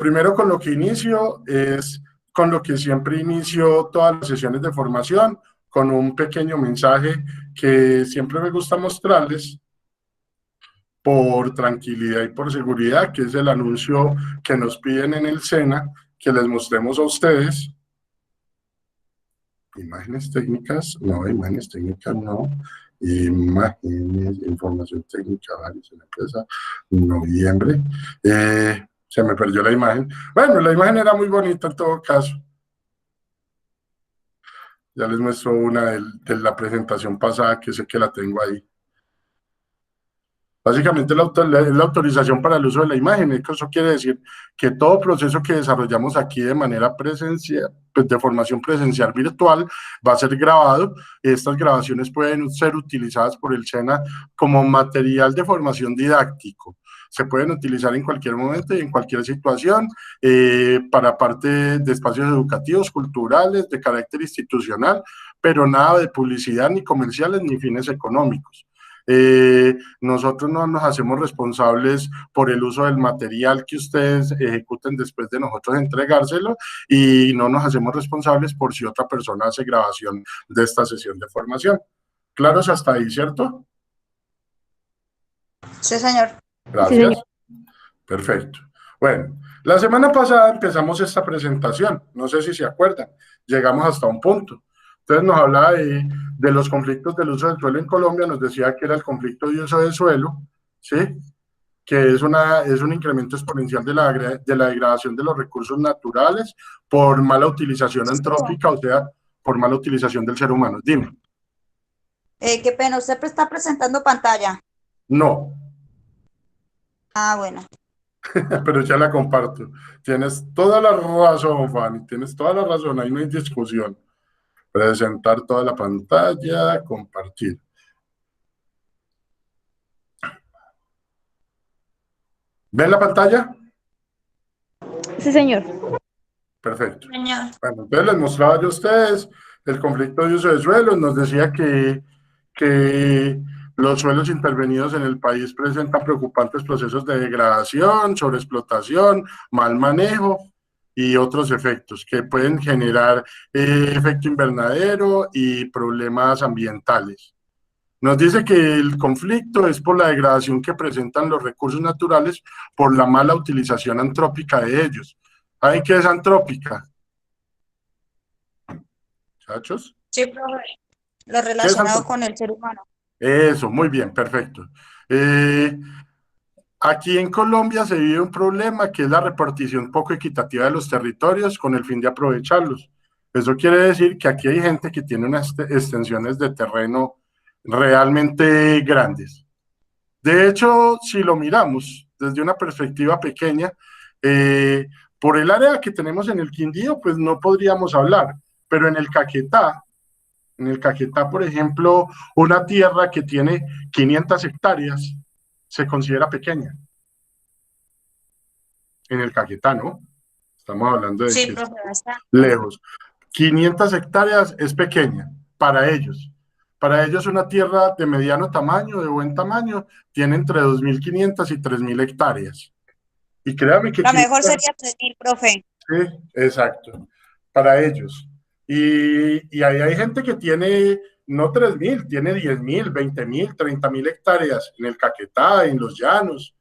primero con lo que inicio es con lo que siempre inicio todas las sesiones de formación, con un pequeño mensaje que siempre me gusta mostrarles por tranquilidad y por seguridad, que es el anuncio que nos piden en el SENA, que les mostremos a ustedes. Imágenes técnicas, no, imágenes, información técnica, varios en la empresa, noviembre, se me perdió la imagen. Bueno, la imagen era muy bonita en todo caso. Ya les muestro una de la presentación pasada, que sé que la tengo ahí. Básicamente es la autorización para el uso de la imagen. Eso quiere decir que todo proceso que desarrollamos aquí de manera presencial, pues de formación presencial virtual, va a ser grabado. Estas grabaciones pueden ser utilizadas por el SENA como material de formación didáctico. Se pueden utilizar en cualquier momento y en cualquier situación para parte de espacios educativos, culturales, de carácter institucional, pero nada de publicidad, ni comerciales, ni fines económicos. Nosotros no nos hacemos responsables por el uso del material que ustedes ejecuten después de nosotros entregárselo, y no nos hacemos responsables por si otra persona hace grabación de esta sesión de formación. ¿Claros hasta ahí, cierto? Sí, señor. Gracias. Sí, señor. Perfecto. Bueno, la semana pasada empezamos esta presentación, no sé si se acuerdan, llegamos hasta un punto. Entonces nos hablaba de los conflictos del uso del suelo en Colombia, nos decía que era el conflicto de uso del suelo, ¿sí? Que es un incremento exponencial de la degradación de los recursos naturales por mala utilización antrópica, o sea, por mala utilización del ser humano. Dime. Qué pena, ¿usted está presentando pantalla? No. Ah, bueno. Pero ya la comparto. Tienes toda la razón, Fanny, tienes toda la razón, ahí no hay discusión. Presentar toda la pantalla, compartir. ¿Ven la pantalla? Sí, señor. Perfecto. Señor. Bueno, entonces les mostraba yo a ustedes el conflicto de uso de suelos. Nos decía que los suelos intervenidos en el país presentan preocupantes procesos de degradación, sobreexplotación, mal manejo y otros efectos que pueden generar efecto invernadero y problemas ambientales. Nos dice que el conflicto es por la degradación que presentan los recursos naturales por la mala utilización antrópica de ellos. ¿Saben qué es antrópica? ¿Muchachos? Sí, profe. Lo relacionado con el ser humano. Eso, muy bien, perfecto. Aquí en Colombia se vive un problema que es la repartición poco equitativa de los territorios con el fin de aprovecharlos. Eso quiere decir que aquí hay gente que tiene unas extensiones de terreno realmente grandes. De hecho, si lo miramos desde una perspectiva pequeña, por el área que tenemos en el Quindío, pues no podríamos hablar, pero en el Caquetá, por ejemplo, una tierra que tiene 500 hectáreas se considera pequeña. En el Caquetá, ¿no? Estamos hablando de sí, que profe, está lejos. 500 hectáreas es pequeña para ellos. Para ellos una tierra de mediano tamaño, de buen tamaño, tiene entre 2.500 y 3.000 hectáreas. Y créame que... Lo mejor sería 3.000, profe. Sí, exacto, para ellos. Y ahí hay gente que tiene, no 3.000, tiene 10.000, 20.000, 30.000 hectáreas en el Caquetá, en los llanos.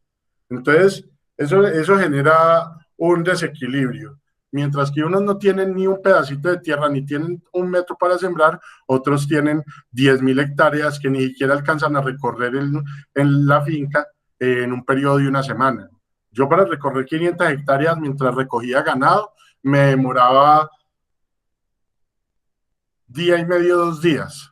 Entonces, eso genera un desequilibrio. Mientras que unos no tienen ni un pedacito de tierra, ni tienen un metro para sembrar, otros tienen 10.000 hectáreas que ni siquiera alcanzan a recorrer en la finca en un periodo de una semana. Yo para recorrer 500 hectáreas mientras recogía ganado, me demoraba día y medio, 2 días,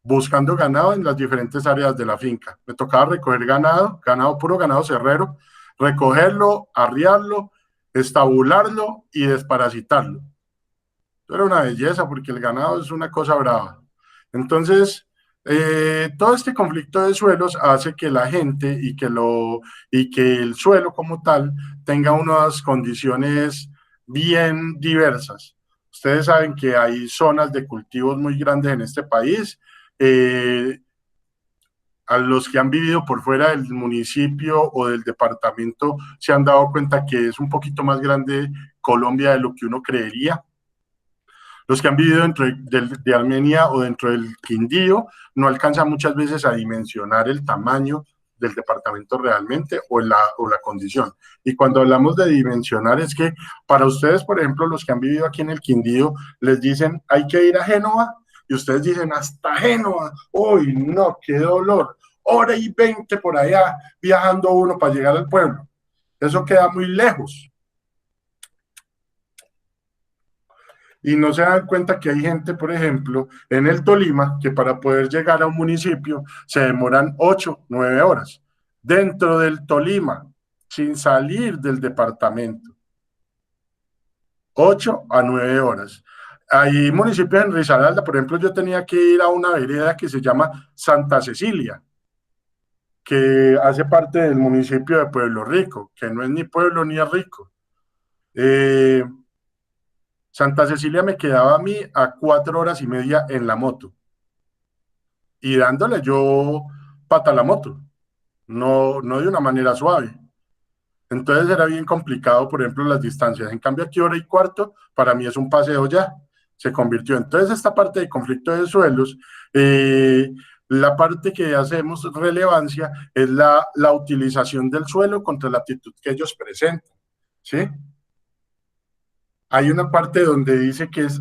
buscando ganado en las diferentes áreas de la finca. Me tocaba recoger ganado puro, ganado cerrero, recogerlo, arriarlo, estabularlo y desparasitarlo. Eso era una belleza porque el ganado es una cosa brava. Entonces, todo este conflicto de suelos hace que la gente y que el suelo como tal tenga unas condiciones bien diversas. Ustedes saben que hay zonas de cultivos muy grandes en este país. a los que han vivido por fuera del municipio o del departamento se han dado cuenta que es un poquito más grande Colombia de lo que uno creería. Los que han vivido dentro de Armenia o dentro del Quindío no alcanzan muchas veces a dimensionar el tamaño del departamento realmente o la condición. Y cuando hablamos de dimensionar es que para ustedes, por ejemplo, los que han vivido aquí en el Quindío, les dicen hay que ir a Génova y ustedes dicen hasta Génova, uy no, qué dolor, hora y 20 por allá viajando uno para llegar al pueblo. Eso queda muy lejos. Y no se dan cuenta que hay gente, por ejemplo, en el Tolima, que para poder llegar a un municipio se demoran 8, 9 horas. Dentro del Tolima, sin salir del departamento. 8 a 9 horas. Hay municipios en Risaralda, por ejemplo, yo tenía que ir a una vereda que se llama Santa Cecilia, que hace parte del municipio de Pueblo Rico, que no es ni pueblo ni es rico. Santa Cecilia me quedaba a mí a 4 horas y media en la moto. Y dándole yo pata a la moto, no de una manera suave. Entonces era bien complicado, por ejemplo, las distancias. En cambio, aquí hora y cuarto, para mí es un paseo ya. Se convirtió. Entonces, esta parte de conflicto de suelos, la parte que hacemos relevancia es la utilización del suelo contra la actitud que ellos presentan. ¿Sí? Hay una parte donde dice que es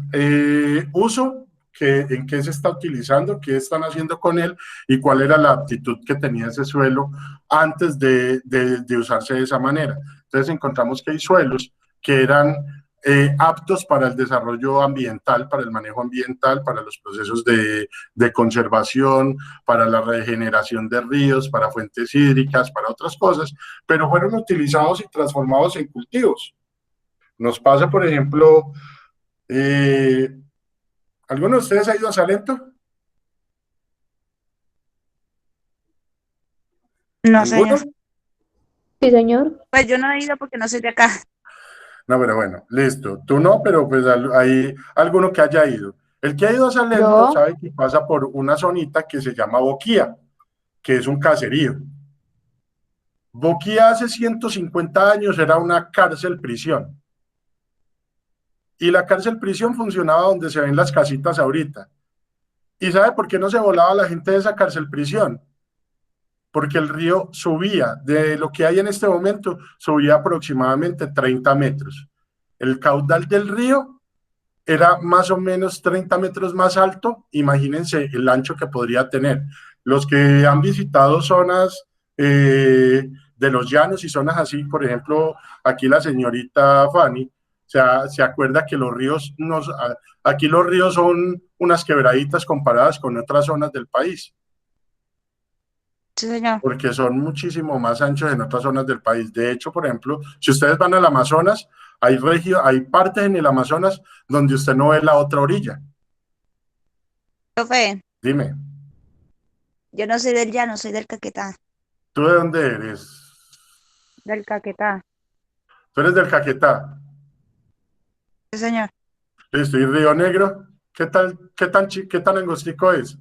uso, en qué se está utilizando, qué están haciendo con él y cuál era la actitud que tenía ese suelo antes de usarse de esa manera. Entonces encontramos que hay suelos que eran aptos para el desarrollo ambiental, para el manejo ambiental, para los procesos de conservación, para la regeneración de ríos, para fuentes hídricas, para otras cosas, pero fueron utilizados y transformados en cultivos. Nos pasa, por ejemplo, ¿alguno de ustedes ha ido a Salento? No, ¿Ninguno? señor. Sí, señor. Pues yo no he ido porque no soy de acá. No, pero bueno, listo. Tú no, pero pues hay alguno que haya ido. El que ha ido a Salento Yo. sabe que pasa por una zonita que se llama Boquía, que es un caserío. Boquía hace 150 años era una cárcel-prisión. Y la cárcel-prisión funcionaba donde se ven las casitas ahorita. ¿Y sabe por qué no se volaba la gente de esa cárcel-prisión? Porque el río subía, de lo que hay en este momento, subía aproximadamente 30 metros. El caudal del río era más o menos 30 metros más alto, imagínense el ancho que podría tener. Los que han visitado zonas de los llanos y zonas así, por ejemplo, aquí la señorita Fanny, se acuerda que los ríos, aquí los ríos son unas quebraditas comparadas con otras zonas del país. Sí, señor. Porque son muchísimo más anchos en otras zonas del país. De hecho, por ejemplo, si ustedes van al Amazonas, hay partes en el Amazonas donde usted no ve la otra orilla. Profe, Dime, yo no soy del llano, soy del Caquetá. ¿tú de dónde eres? Del Caquetá. Tú eres del Caquetá. Sí, señor. Listo, ¿y Río Negro? ¿Qué tan angostico es?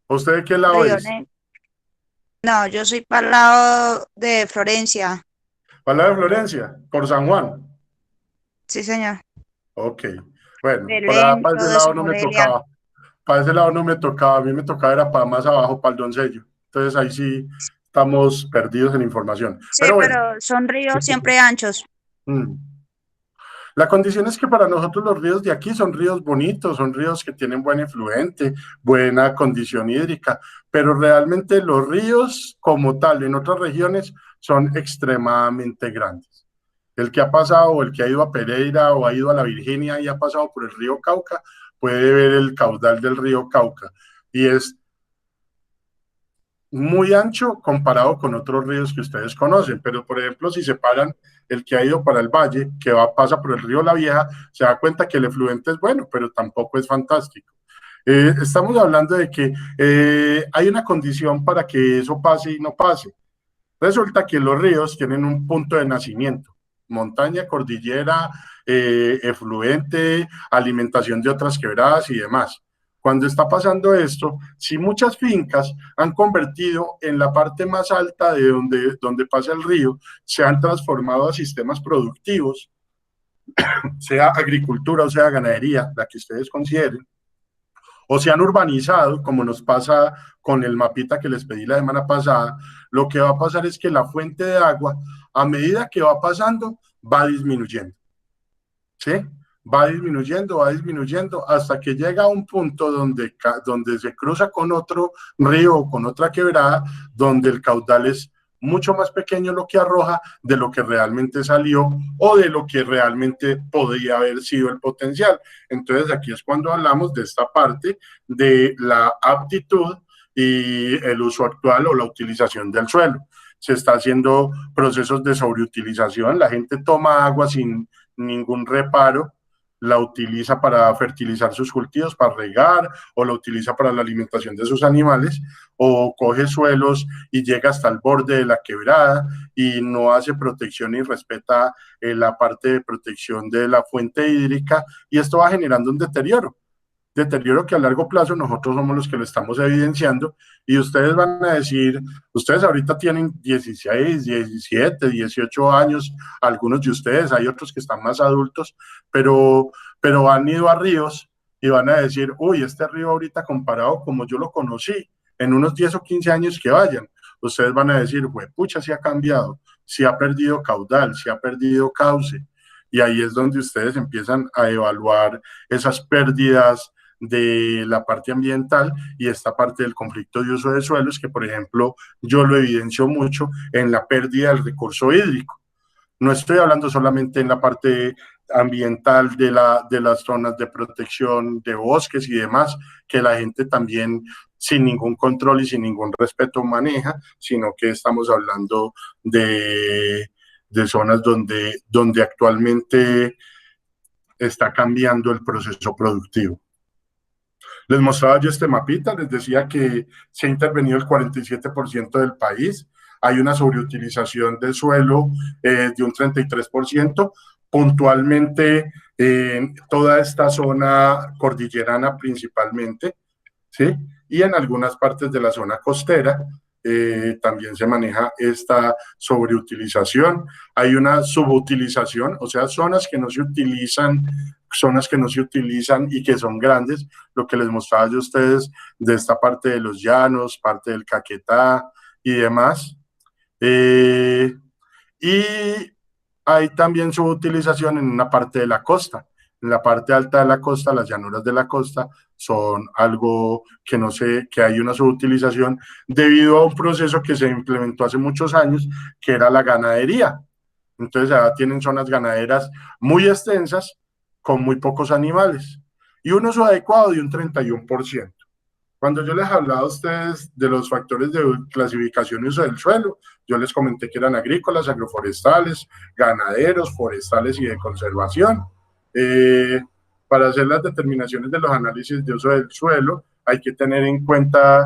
¿Usted de qué lado Río es? Negro. No, yo soy para el lado de Florencia. ¿Para la de Florencia? ¿Por San Juan? Sí, señor. Ok. Bueno, Belén, para ese todo lado eso, no me Morelia. tocaba. Para ese lado no me tocaba. A mí me tocaba era para más abajo, para el Doncello. Entonces ahí sí estamos perdidos en información. Sí, Pero bueno. pero son ríos siempre anchos. Mm. La condición es que para nosotros los ríos de aquí son ríos bonitos, son ríos que tienen buen efluente, buena condición hídrica, pero realmente los ríos como tal en otras regiones son extremadamente grandes. El que ha pasado o el que ha ido a Pereira o ha ido a la Virginia y ha pasado por el río Cauca puede ver el caudal del río Cauca y es muy ancho comparado con otros ríos que ustedes conocen, pero por ejemplo si separan el que ha ido para el valle, pasa por el río La Vieja, se da cuenta que el efluente es bueno, pero tampoco es fantástico. Estamos hablando de que hay una condición para que eso pase y no pase. Resulta que los ríos tienen un punto de nacimiento, montaña, cordillera, efluente, alimentación de otras quebradas y demás. Cuando está pasando esto, si muchas fincas han convertido en la parte más alta de donde pasa el río, se han transformado a sistemas productivos, sea agricultura o sea ganadería, la que ustedes consideren, o se han urbanizado, como nos pasa con el mapita que les pedí la semana pasada, lo que va a pasar es que la fuente de agua, a medida que va pasando, va disminuyendo, ¿sí? Va disminuyendo, hasta que llega a un punto donde se cruza con otro río o con otra quebrada, donde el caudal es mucho más pequeño lo que arroja de lo que realmente salió o de lo que realmente podría haber sido el potencial. Entonces aquí es cuando hablamos de esta parte de la aptitud y el uso actual o la utilización del suelo. Se está haciendo procesos de sobreutilización, la gente toma agua sin ningún reparo, la utiliza para fertilizar sus cultivos, para regar, o la utiliza para la alimentación de sus animales, o coge suelos y llega hasta el borde de la quebrada y no hace protección y respeta la parte de protección de la fuente hídrica, y esto va generando un deterioro que a largo plazo nosotros somos los que lo estamos evidenciando, y ustedes van a decir, ustedes ahorita tienen 16, 17, 18 años, algunos de ustedes, hay otros que están más adultos, pero han ido a ríos y van a decir, uy, este río ahorita comparado como yo lo conocí, en unos 10 o 15 años que vayan, ustedes van a decir, pucha, sí ha cambiado, sí ha perdido caudal, sí ha perdido cauce, y ahí es donde ustedes empiezan a evaluar esas pérdidas de la parte ambiental y esta parte del conflicto de uso de suelos, que por ejemplo yo lo evidencio mucho en la pérdida del recurso hídrico. No estoy hablando solamente en la parte ambiental de las zonas de protección de bosques y demás, que la gente también sin ningún control y sin ningún respeto maneja, sino que estamos hablando de zonas donde actualmente está cambiando el proceso productivo. Les mostraba yo este mapita, les decía que se ha intervenido el 47% del país, hay una sobreutilización del suelo de un 33%, puntualmente en toda esta zona cordillerana principalmente, ¿sí? Y en algunas partes de la zona costera también se maneja esta sobreutilización. Hay una subutilización, o sea, zonas que no se utilizan y que son grandes, lo que les mostraba yo a ustedes de esta parte de los llanos, parte del Caquetá y demás. Y hay también subutilización en una parte de la costa. En la parte alta de la costa, las llanuras de la costa son algo que no sé, que hay una subutilización debido a un proceso que se implementó hace muchos años, que era la ganadería. Entonces ahora tienen zonas ganaderas muy extensas con muy pocos animales y un uso adecuado de un 31%. Cuando yo les hablaba a ustedes de los factores de clasificación y uso del suelo, yo les comenté que eran agrícolas, agroforestales, ganaderos, forestales y de conservación. Para hacer las determinaciones de los análisis de uso del suelo, hay que tener en cuenta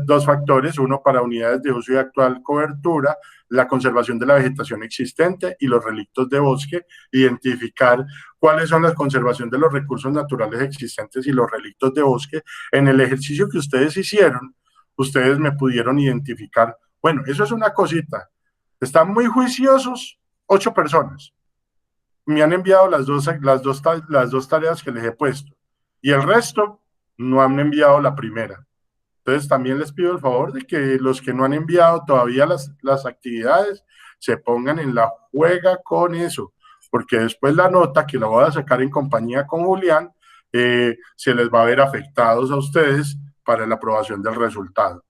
dos factores, uno para unidades de uso y actual cobertura, la conservación de la vegetación existente y los relictos de bosque, identificar cuáles son la conservación de los recursos naturales existentes y los relictos de bosque. En el ejercicio que ustedes hicieron, ustedes me pudieron identificar, bueno, eso es una cosita, están muy juiciosos 8 personas, me han enviado las dos tareas que les he puesto, y el resto no han enviado la primera. Entonces también les pido el favor de que los que no han enviado todavía las actividades se pongan en la juega con eso, porque después la nota que la voy a sacar en compañía con Julián, se les va a ver afectados a ustedes para la aprobación del resultado.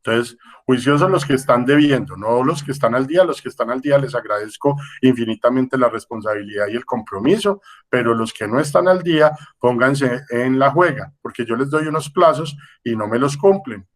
Entonces, juiciosos los que están debiendo, no los que están al día. Los que están al día les agradezco infinitamente la responsabilidad y el compromiso, pero los que no están al día, pónganse en la juega, porque yo les doy unos plazos y no me los cumplen.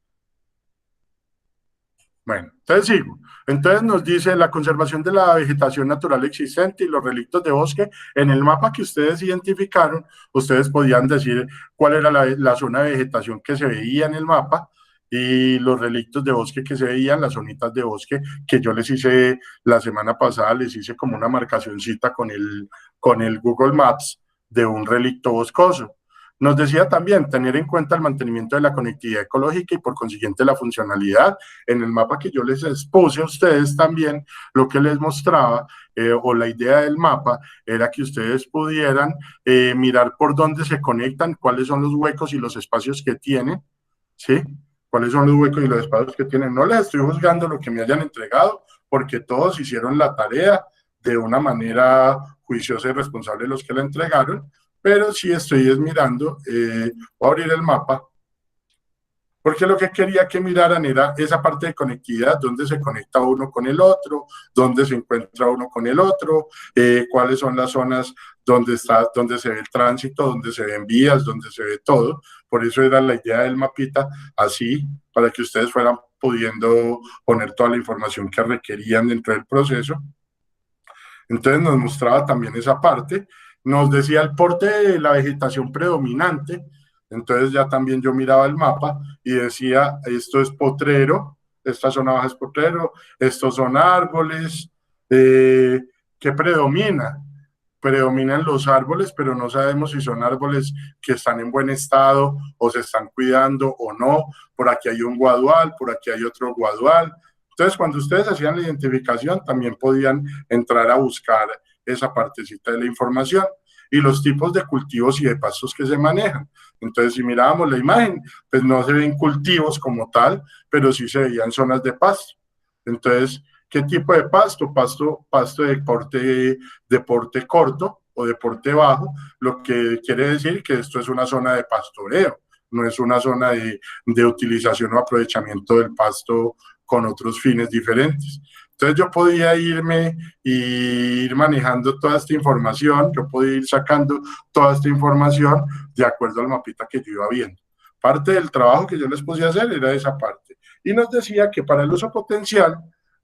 Bueno, entonces sigo. Entonces nos dice la conservación de la vegetación natural existente y los relictos de bosque. En el mapa que ustedes identificaron, ustedes podían decir cuál era la zona de vegetación que se veía en el mapa, y los relictos de bosque que se veían, las zonitas de bosque que yo les hice la semana pasada, les hice como una marcacioncita con el Google Maps de un relicto boscoso. Nos decía también tener en cuenta el mantenimiento de la conectividad ecológica y por consiguiente la funcionalidad. En el mapa que yo les expuse a ustedes también, lo que les mostraba o la idea del mapa era que ustedes pudieran mirar por dónde se conectan, cuáles son los huecos y los espacios que tienen, ¿sí? Cuáles son los huecos y los espacios que tienen. No les estoy juzgando lo que me hayan entregado, porque todos hicieron la tarea de una manera juiciosa y responsable los que la entregaron, pero sí estoy mirando, voy a abrir el mapa, porque lo que quería que miraran era esa parte de conectividad, dónde se conecta uno con el otro, dónde se encuentra uno con el otro, cuáles son las zonas donde se ve el tránsito, donde se ven vías, donde se ve todo. Por eso era la idea del mapita, así, para que ustedes fueran pudiendo poner toda la información que requerían dentro del proceso. Entonces nos mostraba también esa parte, nos decía el porte de la vegetación predominante. Entonces ya también yo miraba el mapa y decía, esto es potrero, esta zona baja es potrero, estos son árboles. ¿Qué predomina? Predominan los árboles, pero no sabemos si son árboles que están en buen estado o se están cuidando o no. Por aquí hay un guadual, por aquí hay otro guadual. Entonces, cuando ustedes hacían la identificación, también podían entrar a buscar esa partecita de la información y los tipos de cultivos y de pastos que se manejan. Entonces, si mirábamos la imagen, pues no se ven cultivos como tal, pero sí se veían zonas de pasto. Entonces, ¿qué tipo de pasto? Pasto de porte corto o de porte bajo, lo que quiere decir que esto es una zona de pastoreo, no es una zona de utilización o aprovechamiento del pasto con otros fines diferentes. Entonces yo podía irme y ir manejando toda esta información, yo podía ir sacando toda esta información de acuerdo al mapita que yo iba viendo. Parte del trabajo que yo les podía hacer era esa parte. Y nos decía que para el uso potencial,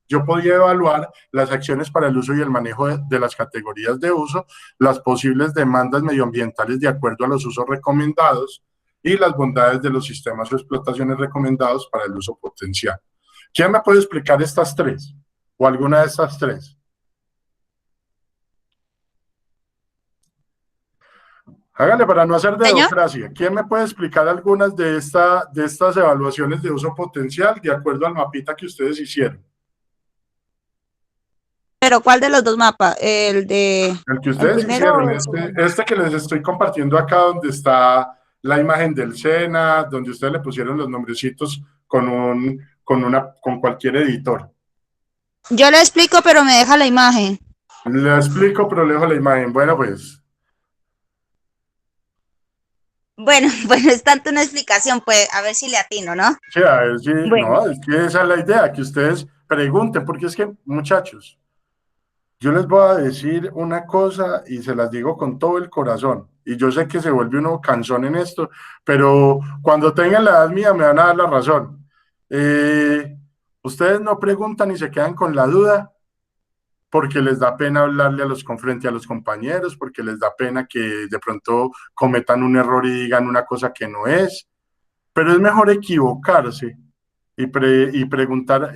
yo podía evaluar las acciones para el uso y el manejo de las categorías de uso, las posibles demandas medioambientales de acuerdo a los usos recomendados y las bondades de los sistemas o explotaciones recomendados para el uso potencial. ¿Quién me puede explicar estas tres? ¿O alguna de estas tres? Hágale para no hacer dedocracia. ¿Quién me puede explicar algunas de estas evaluaciones de uso potencial de acuerdo al mapita que ustedes hicieron? ¿Pero cuál de los dos mapas? El que ustedes hicieron, este que les estoy compartiendo acá, donde está la imagen del SENA, donde ustedes le pusieron los nombrecitos con cualquier editor. Yo le explico, pero me deja la imagen. Le explico, pero le dejo la imagen. Bueno, pues. Bueno, es tanto una explicación, pues, a ver si le atino, ¿no? Sí, a ver si, bueno. No, es que esa es la idea, que ustedes pregunten, porque es que, muchachos, yo les voy a decir una cosa y se las digo con todo el corazón, y yo sé que se vuelve uno cansón en esto, pero cuando tengan la edad mía me van a dar la razón. Ustedes no preguntan y se quedan con la duda porque les da pena hablarle frente a los compañeros, porque les da pena que de pronto cometan un error y digan una cosa que no es, pero es mejor equivocarse y preguntar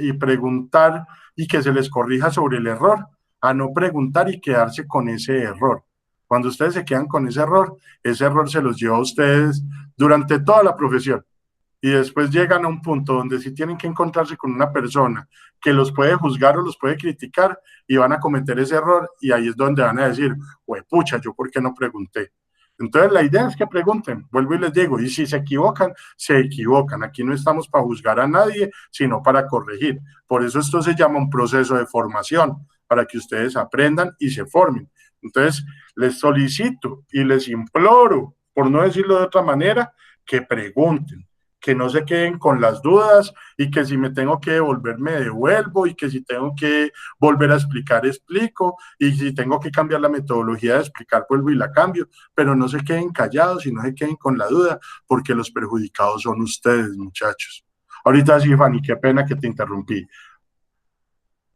y que se les corrija sobre el error, a no preguntar y quedarse con ese error. Cuando ustedes se quedan con ese error se los lleva a ustedes durante toda la profesión. Y después llegan a un punto donde sí tienen que encontrarse con una persona que los puede juzgar o los puede criticar y van a cometer ese error, y ahí es donde van a decir, pucha, ¿yo por qué no pregunté? Entonces la idea es que pregunten, vuelvo y les digo, y si se equivocan, se equivocan. Aquí no estamos para juzgar a nadie, sino para corregir. Por eso esto se llama un proceso de formación, para que ustedes aprendan y se formen. Entonces les solicito y les imploro, por no decirlo de otra manera, que pregunten, que no se queden con las dudas, y que si me tengo que devolver, me devuelvo, y que si tengo que volver a explicar, explico, y si tengo que cambiar la metodología de explicar, vuelvo y la cambio, pero no se queden callados y no se queden con la duda, porque los perjudicados son ustedes, muchachos. Ahorita sí, Fanny, qué pena que te interrumpí.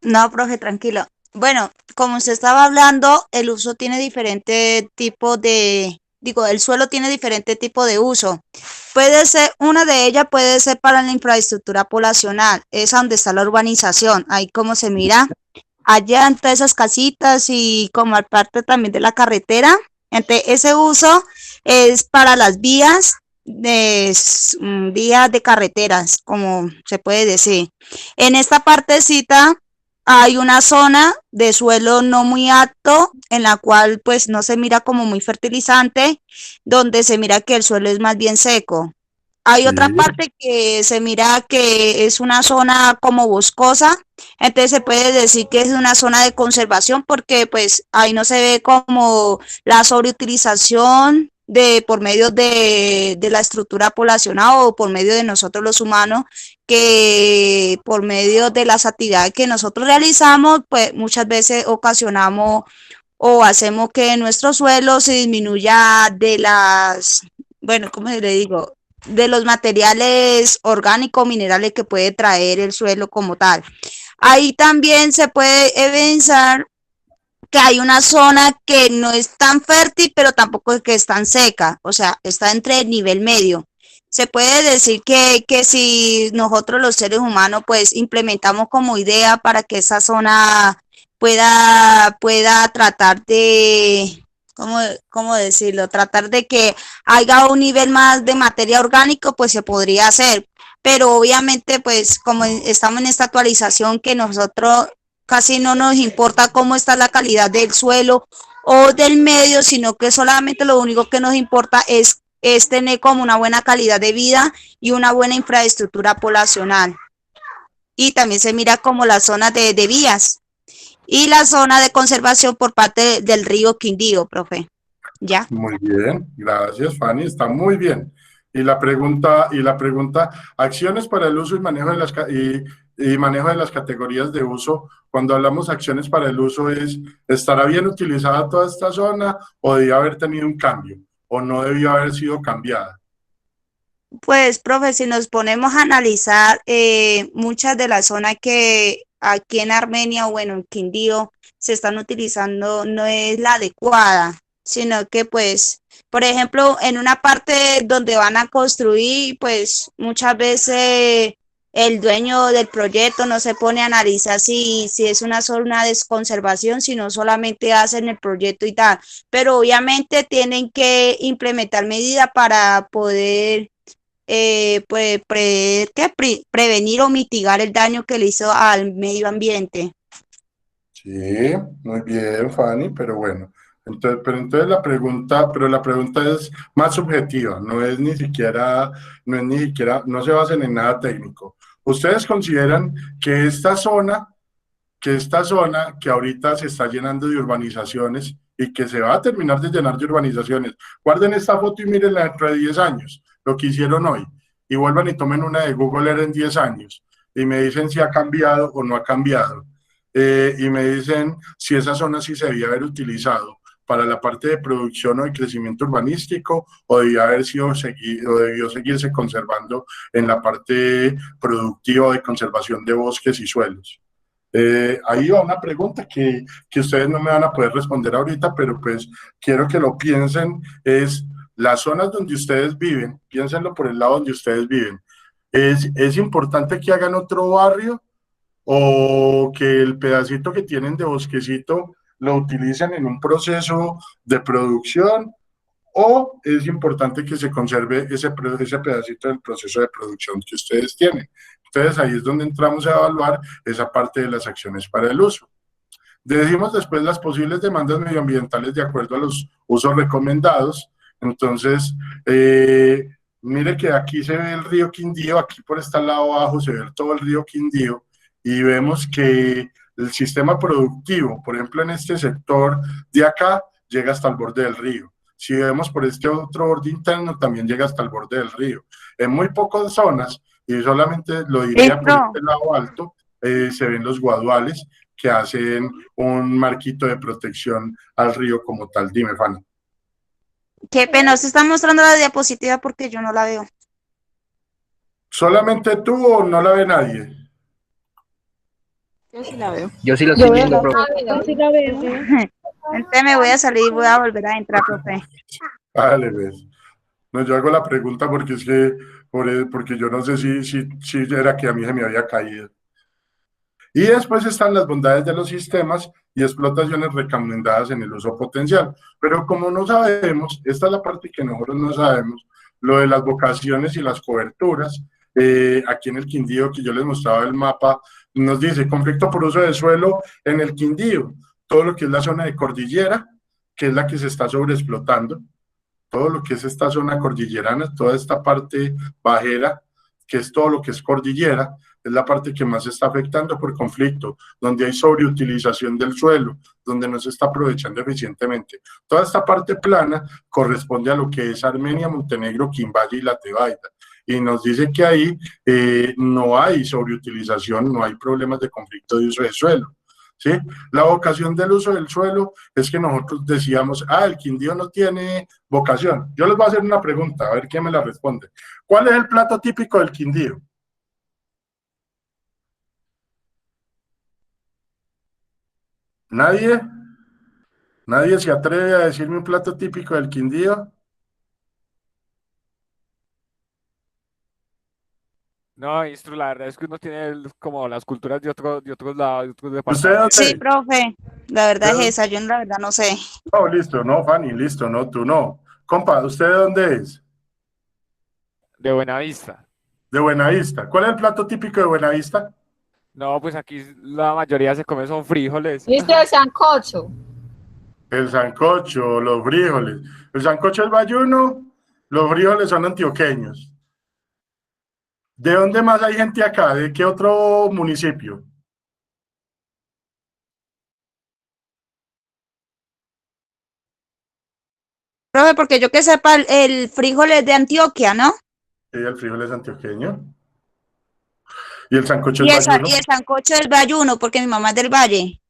No, profe, tranquilo. Bueno, como usted estaba hablando, el uso tiene diferente tipo de, el suelo tiene diferente tipo de uso. Puede ser, una de ellas puede ser para la infraestructura poblacional, es donde está la urbanización, ahí como se mira, allá entre esas casitas y como al parte también de la carretera. Entre ese uso es para las vías vías de carreteras, como se puede decir. En esta partecita hay una zona de suelo no muy alto, en la cual pues no se mira como muy fertilizante, donde se mira que el suelo es más bien seco. Hay Sí, otra parte que se mira que es una zona como boscosa, entonces se puede decir que es una zona de conservación porque pues ahí no se ve como la sobreutilización de por medio de la estructura poblacional o por medio de nosotros los humanos, que por medio de las actividades que nosotros realizamos, pues muchas veces ocasionamos o hacemos que nuestro suelo se disminuya de las, bueno, ¿cómo le digo? De los materiales orgánicos, minerales que puede traer el suelo como tal. Ahí también se puede evidenciar que hay una zona que no es tan fértil, pero tampoco es que es tan seca, o sea, está entre el nivel medio. Se puede decir que si nosotros los seres humanos pues implementamos como idea para que esa zona pueda tratar de, ¿cómo decirlo? Tratar de que haya un nivel más de materia orgánica, pues se podría hacer. Pero obviamente, pues como estamos en esta actualización que nosotros casi no nos importa cómo está la calidad del suelo o del medio, sino que solamente lo único que nos importa es tener como una buena calidad de vida y una buena infraestructura poblacional. Y también se mira como la zona de vías y la zona de conservación por parte del río Quindío, profe. ¿Ya? muy bien, gracias, Fanny, está muy bien. Y la pregunta, acciones para el uso y manejo de y manejo de las categorías de uso. Cuando hablamos acciones para el uso, ¿estará bien utilizada toda esta zona o debía haber tenido un cambio o no debió haber sido cambiada? Pues, profe, si nos ponemos a analizar muchas de las zonas que aquí en Armenia, o bueno, en Quindío, se están utilizando, no es la adecuada, sino que pues, por ejemplo, en una parte donde van a construir, pues muchas veces el dueño del proyecto no se pone a analizar si es una zona de conservación, sino solamente hacen el proyecto y tal. Pero obviamente tienen que implementar medidas para poder pues, prevenir o mitigar el daño que le hizo al medio ambiente. Sí, muy bien, Fanny, pero bueno. Entonces la pregunta es más subjetiva, no se basan en nada técnico. ¿Ustedes consideran que esta zona que ahorita se está llenando de urbanizaciones y que se va a terminar de llenar de urbanizaciones, guarden esta foto y mírenla dentro de 10 años, lo que hicieron hoy, y vuelvan y tomen una de Google Earth en 10 años, y me dicen si ha cambiado o no ha cambiado, y me dicen si esa zona sí se debía haber utilizado para la parte de producción o de crecimiento urbanístico, o debía haber sido o debió seguirse conservando en la parte productiva de conservación de bosques y suelos. Ahí va una pregunta que ustedes no me van a poder responder ahorita, pero pues quiero que lo piensen, es las zonas donde ustedes viven, piénsenlo por el lado donde ustedes viven. Es importante que hagan otro barrio o que el pedacito que tienen de bosquecito lo utilicen en un proceso de producción, o es importante que se conserve ese pedacito del proceso de producción que ustedes tienen. Entonces ahí es donde entramos a evaluar esa parte de las acciones para el uso. Decimos después las posibles demandas medioambientales de acuerdo a los usos recomendados. Entonces, mire que aquí se ve el río Quindío, aquí por este lado abajo se ve todo el río Quindío, y vemos que el sistema productivo, por ejemplo, en este sector de acá, llega hasta el borde del río. Si vemos por este otro borde interno, también llega hasta el borde del río. En muy pocas zonas, y solamente lo diría por Listo. este lado alto, se ven los guaduales que hacen un marquito de protección al río como tal. Dime, Fanny. Qué pena, se está mostrando la diapositiva porque yo no la veo. ¿Solamente tú o no la ve nadie? Yo sí la veo. Yo sí lo Yo estoy veo viendo, la profe. foto, sí la veo. Entonces me voy a salir y voy a volver a entrar, profe. Dale, ves. No, yo hago la pregunta porque es que, porque yo no sé si era que a mí se me había caído. Y después están las bondades de los sistemas y explotaciones recomendadas en el uso potencial. Pero como no sabemos, esta es la parte que nosotros no sabemos, lo de las vocaciones y las coberturas, aquí en el Quindío, que yo les mostraba el mapa, nos dice conflicto por uso de suelo en el Quindío, todo lo que es la zona de cordillera, que es la que se está sobreexplotando, todo lo que es esta zona cordillerana, toda esta parte bajera, que es todo lo que es cordillera, es la parte que más se está afectando por conflicto, donde hay sobreutilización del suelo, donde no se está aprovechando eficientemente. Toda esta parte plana corresponde a lo que es Armenia, Montenegro, Quimbaya y la Tebaida. Y nos dice que ahí no hay sobreutilización, no hay problemas de conflicto de uso de suelo. ¿Sí? La vocación del uso del suelo es que nosotros decíamos, el Quindío no tiene vocación. Yo les voy a hacer una pregunta, a ver quién me la responde. ¿Cuál es el plato típico del Quindío? ¿Nadie? ¿Nadie se atreve a decirme un plato típico del Quindío? No, Instru, la verdad es que uno tiene como las culturas de otros lados, de otros ¿Usted departamentos. Sí, dónde? profe, la verdad es esa, yo la verdad no sé. No, listo, no, Fanny, listo, no, tú no. Compa, ¿usted de dónde es? De Buenavista. De Buenavista. ¿Cuál es el plato típico de Buenavista? No, pues aquí la mayoría se come son frijoles. Listo, el sancocho. El sancocho, los frijoles. El sancocho es bayuno, los frijoles son antioqueños. ¿De dónde más hay gente acá? ¿De qué otro municipio? Profe, porque yo que sepa, el frijol es de Antioquia, ¿no? Sí, el frijol es antioqueño. Y el sancocho Y es el, bayuno. y el sancocho es bayuno, porque mi mamá es del Valle.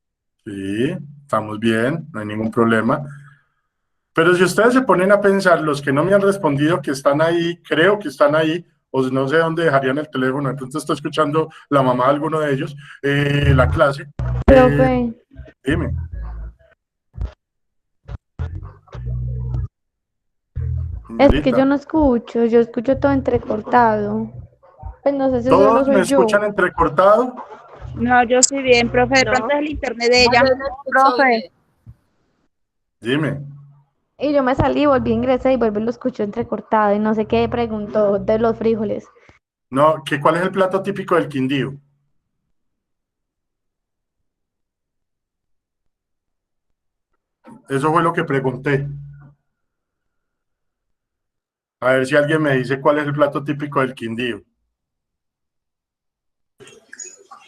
Sí, estamos bien, no hay ningún problema. Pero si ustedes se ponen a pensar, los que no me han respondido que están ahí, creo que están ahí, o no sé dónde dejarían el teléfono, de pronto está escuchando la mamá de alguno de ellos, la clase. Profe, Dime. es que Señorita, yo no escucho, yo escucho todo entrecortado. Pues no sé si solo ¿todos me soy yo. escuchan entrecortado? No, yo soy bien, profe, de No. pronto es el internet de ella. No, yo no escucho Profe, bien. Dime. Y yo me salí, volví a ingresar y vuelvo y lo escucho entrecortado. Y no sé qué preguntó de los frijoles. No, ¿cuál es el plato típico del Quindío? Eso fue lo que pregunté. A ver si alguien me dice cuál es el plato típico del Quindío.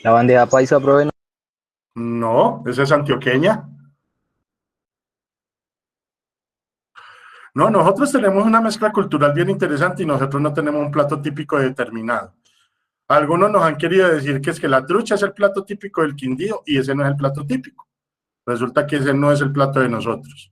La bandeja paisa, profe, no. No, esa es antioqueña. No, nosotros tenemos una mezcla cultural bien interesante y nosotros no tenemos un plato típico determinado. Algunos nos han querido decir que es que la trucha es el plato típico del Quindío y ese no es el plato típico. Resulta que ese no es el plato de nosotros.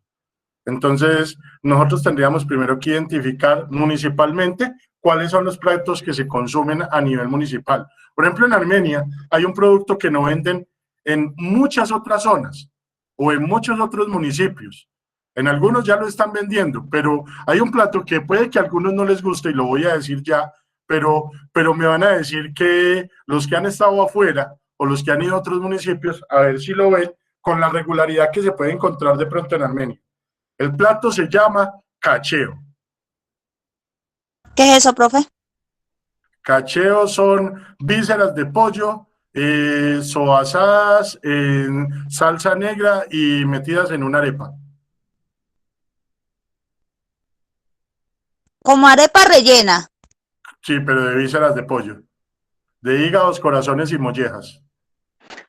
Entonces, nosotros tendríamos primero que identificar municipalmente cuáles son los platos que se consumen a nivel municipal. Por ejemplo, en Armenia hay un producto que no venden en muchas otras zonas o en muchos otros municipios. En algunos ya lo están vendiendo, pero hay un plato que puede que a algunos no les guste y lo voy a decir ya, pero me van a decir que los que han estado afuera o los que han ido a otros municipios, a ver si lo ven, con la regularidad que se puede encontrar de pronto en Armenia. El plato se llama cacheo. ¿qué es eso, profe? Cacheo son vísceras de pollo, soasadas en salsa negra y metidas en una arepa. Como arepa rellena. Sí, pero de vísceras de pollo. De hígados, corazones y mollejas.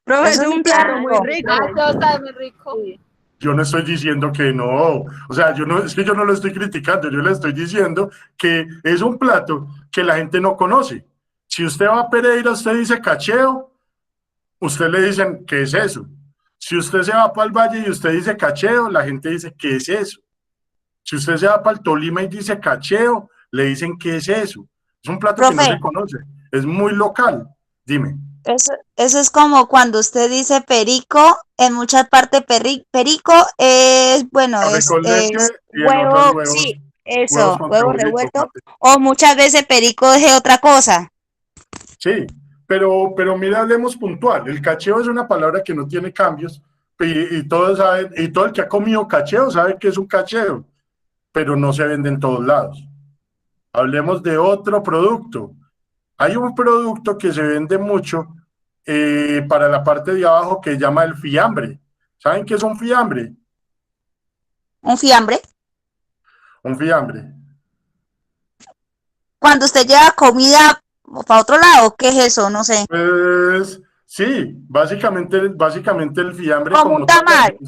Profe, Eso es un plato muy rico. Eso está muy rico. Yo no estoy diciendo que no, o sea, es que yo no lo estoy criticando, yo le estoy diciendo que es un plato que la gente no conoce. Si usted va a Pereira, usted dice cacheo, usted le dicen, ¿qué es eso? Si usted se va para el Valle y usted dice cacheo, la gente dice, ¿qué es eso? Si usted se va para el Tolima y dice cacheo, le dicen, ¿qué es eso? Es un plato que no profe, se conoce, es muy local. Dime. eso es como cuando usted dice perico, en muchas partes perico es, bueno, Café con leche es y en otros huevo, sí, huevos eso, con huevo cebolla y revuelto, tomate. o muchas veces perico es otra cosa. Sí, pero mira, hablemos puntual. El cacheo es una palabra que no tiene cambios y todos saben, y todo el que ha comido cacheo sabe que es un cacheo, pero no se vende en todos lados. Hablemos de otro producto. Hay un producto que se vende mucho para la parte de abajo que se llama el fiambre. ¿Saben qué es un fiambre? ¿Un fiambre? Un fiambre. Cuando usted lleva comida para otro lado, ¿qué es eso? No sé. Pues sí, básicamente el fiambre Como un tal, tamal.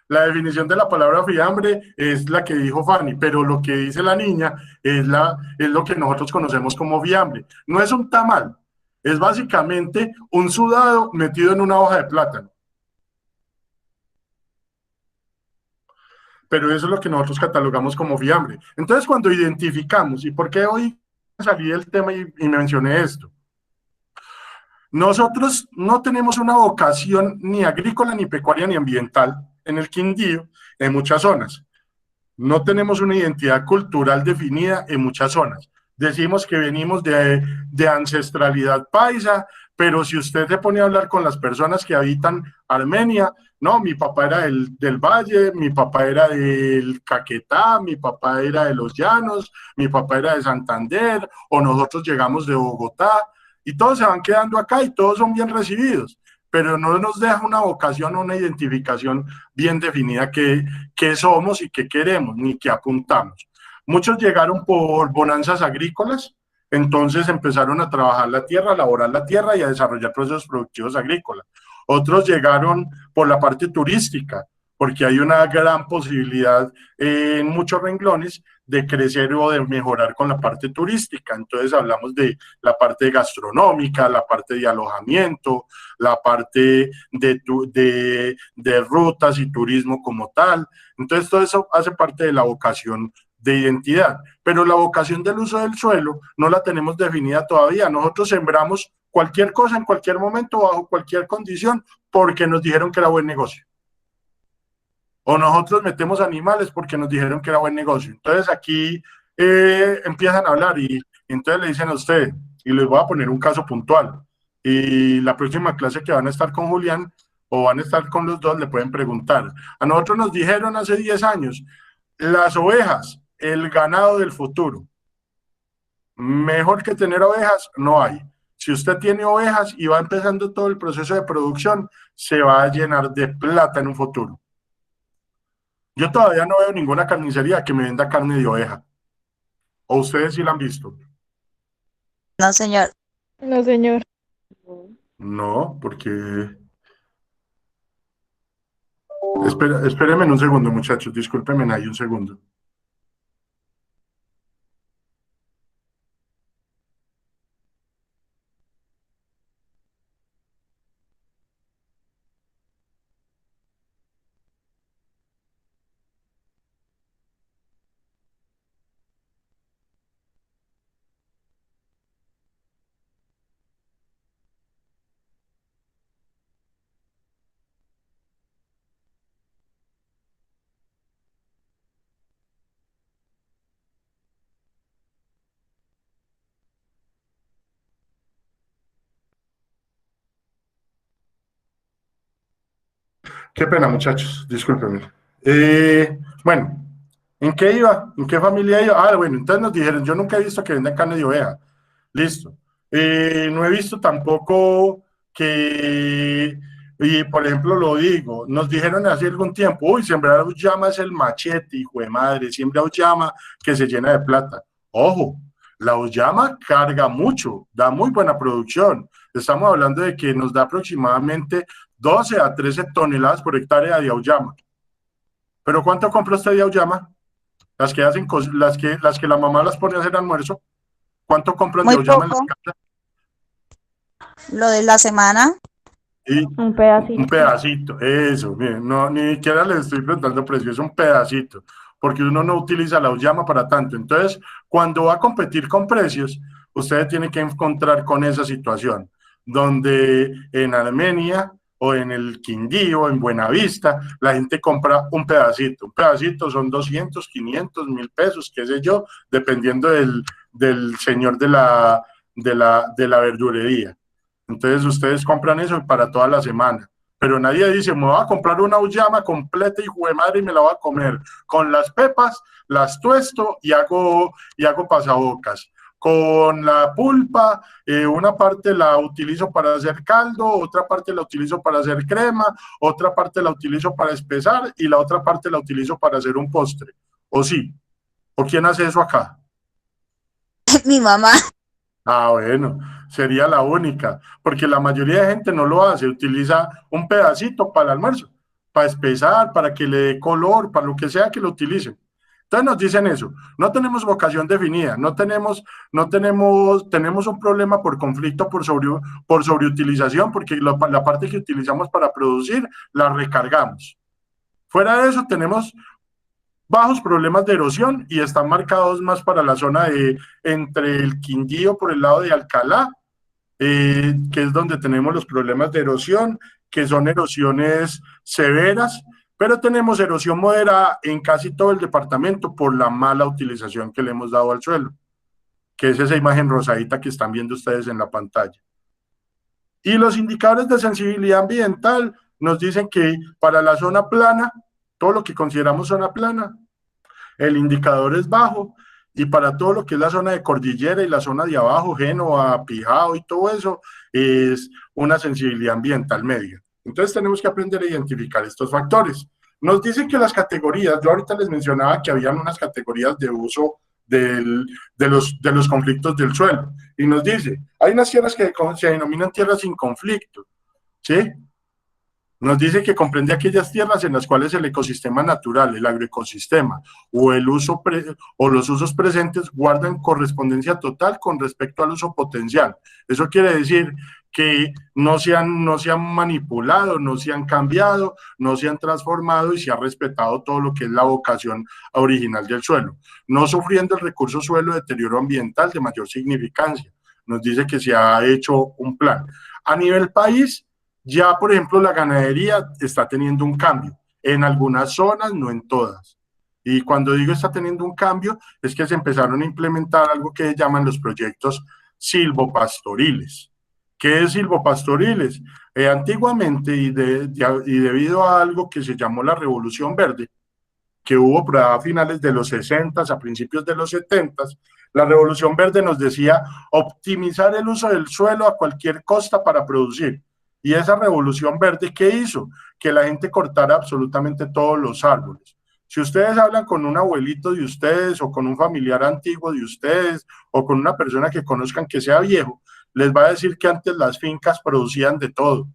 la definición de la palabra fiambre es la que dijo Fanny, pero lo que dice la niña es lo que nosotros conocemos como fiambre. No es un tamal, es básicamente un sudado metido en una hoja de plátano. Pero eso es lo que nosotros catalogamos como fiambre. Entonces, cuando identificamos, ¿y por qué hoy salí del tema y mencioné esto? Nosotros no tenemos una vocación ni agrícola, ni pecuaria, ni ambiental en el Quindío, en muchas zonas. No tenemos una identidad cultural definida en muchas zonas. Decimos que venimos de ancestralidad paisa, pero si usted se pone a hablar con las personas que habitan Armenia, no, mi papá era del Valle, mi papá era del Caquetá, mi papá era de Los Llanos, mi papá era de Santander, o nosotros llegamos de Bogotá, y todos se van quedando acá y todos son bien recibidos, pero no nos deja una vocación o una identificación bien definida que somos y que queremos, ni que apuntamos. Muchos llegaron por bonanzas agrícolas, entonces empezaron a trabajar la tierra, a laborar la tierra y a desarrollar procesos productivos agrícolas. Otros llegaron por la parte turística, porque hay una gran posibilidad en muchos renglones de crecer o de mejorar con la parte turística. Entonces hablamos de la parte gastronómica, la parte de alojamiento, la parte de rutas y turismo como tal. Entonces todo eso hace parte de la vocación de identidad, pero la vocación del uso del suelo no la tenemos definida todavía. Nosotros sembramos cualquier cosa en cualquier momento, bajo cualquier condición, porque nos dijeron que era buen negocio. O nosotros metemos animales porque nos dijeron que era buen negocio. Entonces aquí empiezan a hablar y entonces le dicen a usted, y les voy a poner un caso puntual, y la próxima clase que van a estar con Julián o van a estar con los dos le pueden preguntar. A nosotros nos dijeron hace 10 años, las ovejas, el ganado del futuro. Mejor que tener ovejas, no hay. Si usted tiene ovejas y va empezando todo el proceso de producción, se va a llenar de plata en un futuro. Yo todavía no veo ninguna carnicería que me venda carne de oveja. ¿O ustedes sí la han visto? No, señor. No, señor. No, porque... Espérenme un segundo, muchachos. Discúlpenme ahí un segundo. Qué pena, muchachos, discúlpenme. Bueno, ¿en qué iba? ¿En qué familia iba? Ah, bueno, entonces nos dijeron, yo nunca he visto que vendan carne de oveja. Listo. No he visto tampoco que, y por ejemplo lo digo, nos dijeron hace algún tiempo, uy, sembrar auyama es el machete, hijo de madre, siembra auyama que se llena de plata. Ojo, la auyama carga mucho, da muy buena producción. Estamos hablando de que nos da aproximadamente 12 a 13 toneladas por hectárea de auyama. ¿Pero cuánto compra usted de auyama? Las que hacen, las que la mamá las pone a hacer almuerzo. ¿Cuánto compran de Muy auyama en la poco. casa? Lo de la semana. Y Un pedacito. un pedacito, eso, bien, no, ni siquiera les estoy preguntando precio, es un pedacito, porque uno no utiliza la auyama para tanto. Entonces, cuando va a competir con precios, ustedes tienen que encontrar con esa situación, donde en Armenia o en el Quindío, en Buenavista, la gente compra un pedacito son 200, 500, 1000 pesos, qué sé yo, dependiendo del señor de la verdurería. Entonces ustedes compran eso para toda la semana. Pero nadie dice, me voy a comprar una auyama completa, hijo de madre, y me la voy a comer. Con las pepas, las tuesto y hago pasabocas. Con la pulpa, una parte la utilizo para hacer caldo, otra parte la utilizo para hacer crema, otra parte la utilizo para espesar y la otra parte la utilizo para hacer un postre. ¿O sí? ¿O quién hace eso acá? Mi mamá. Ah, bueno, sería la única, porque la mayoría de gente no lo hace, utiliza un pedacito para el almuerzo, para espesar, para que le dé color, para lo que sea que lo utilicen. Entonces nos dicen eso, no tenemos vocación definida, tenemos un problema por conflicto, por sobreutilización, porque la parte que utilizamos para producir la recargamos. Fuera de eso tenemos bajos problemas de erosión y están marcados más para la zona de entre el Quindío por el lado de Alcalá, que es donde tenemos los problemas de erosión, que son erosiones severas, pero tenemos erosión moderada en casi todo el departamento por la mala utilización que le hemos dado al suelo, que es esa imagen rosadita que están viendo ustedes en la pantalla. Y los indicadores de sensibilidad ambiental nos dicen que para la zona plana, todo lo que consideramos zona plana, el indicador es bajo, y para todo lo que es la zona de cordillera y la zona de abajo, Génova, Pijao y todo eso, es una sensibilidad ambiental media. Entonces tenemos que aprender a identificar estos factores. Nos dicen que las categorías, yo ahorita les mencionaba que habían unas categorías de uso de los conflictos del suelo, y nos dice, hay unas tierras que se denominan tierras sin conflicto, ¿sí? Nos dice que comprende aquellas tierras en las cuales el ecosistema natural, el agroecosistema o los usos presentes guardan correspondencia total con respecto al uso potencial. Eso quiere decir que no se han manipulado, no se han cambiado, no se han transformado y se ha respetado todo lo que es la vocación original del suelo, no sufriendo el recurso suelo deterioro ambiental de mayor significancia. Nos dice que se ha hecho un plan. A nivel país, ya, por ejemplo, la ganadería está teniendo un cambio, en algunas zonas, no en todas. Y cuando digo está teniendo un cambio, es que se empezaron a implementar algo que llaman los proyectos silvopastoriles. ¿Qué es silvopastoriles? Antiguamente, y debido a algo que se llamó la Revolución Verde, que hubo a finales de los 60, a principios de los 70, la Revolución Verde nos decía optimizar el uso del suelo a cualquier costa para producir. Y esa revolución verde, ¿qué hizo? Que la gente cortara absolutamente todos los árboles. Si ustedes hablan con un abuelito de ustedes o con un familiar antiguo de ustedes o con una persona que conozcan que sea viejo, les va a decir que antes las fincas producían de todo,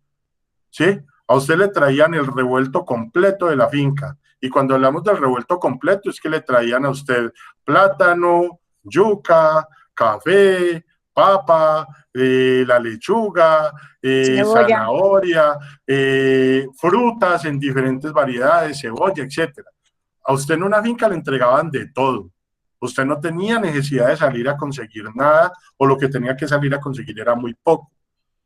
¿sí? A usted le traían el revuelto completo de la finca. Y cuando hablamos del revuelto completo es que le traían a usted plátano, yuca, café, papa, la lechuga, zanahoria, frutas en diferentes variedades, cebolla, etcétera. A usted en una finca le entregaban de todo. Usted no tenía necesidad de salir a conseguir nada, o lo que tenía que salir a conseguir era muy poco,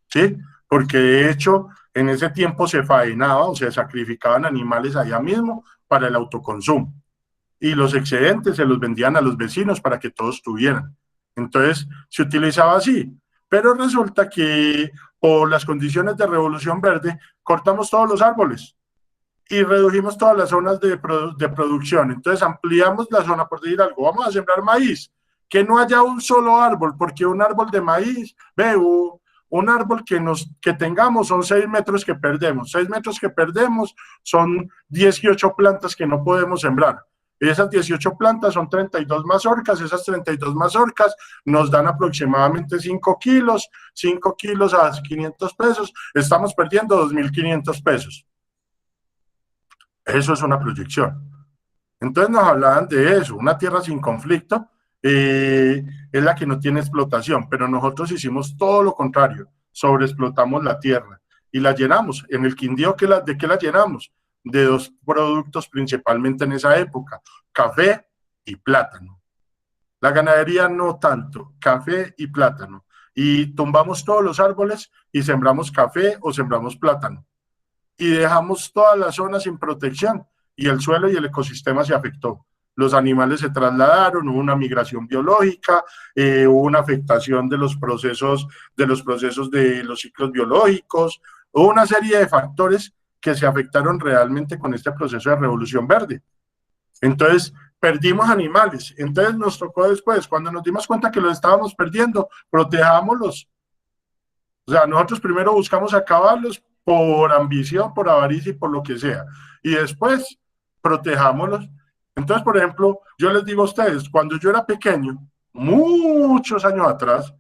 ¿sí? Porque de hecho en ese tiempo se faenaba o se sacrificaban animales allá mismo para el autoconsumo, y los excedentes se los vendían a los vecinos para que todos tuvieran. Entonces se utilizaba así, pero resulta que por las condiciones de Revolución Verde cortamos todos los árboles y redujimos todas las zonas de producción. Entonces ampliamos la zona, por decir algo, vamos a sembrar maíz, que no haya un solo árbol, porque un árbol de maíz, un árbol que tengamos son 6 metros que perdemos, 6 metros que perdemos son 18 plantas que no podemos sembrar. Esas 18 plantas son 32 mazorcas, esas 32 mazorcas nos dan aproximadamente 5 kilos a 500 pesos, estamos perdiendo 2.500 pesos. Eso es una proyección. Entonces nos hablaban de eso, una tierra sin conflicto es la que no tiene explotación, pero nosotros hicimos todo lo contrario, sobreexplotamos la tierra y la llenamos. En el Quindío, ¿de qué la llenamos? De 2 productos principalmente en esa época, café y plátano. La ganadería no tanto, café y plátano. Y tumbamos todos los árboles y sembramos café o sembramos plátano. Y dejamos toda la zona sin protección y el suelo y el ecosistema se afectó. los animales se trasladaron, hubo una migración biológica, hubo una afectación de los procesos de los ciclos biológicos, hubo una serie de factores que se afectaron realmente con este proceso de revolución verde. Entonces, perdimos animales. Entonces nos tocó después, cuando nos dimos cuenta que los estábamos perdiendo, protejámoslos. O sea, nosotros primero buscamos acabarlos por ambición, por avaricia y por lo que sea. Y después, protejámoslos. Entonces, por ejemplo, yo les digo a ustedes, cuando yo era pequeño, muchos años atrás,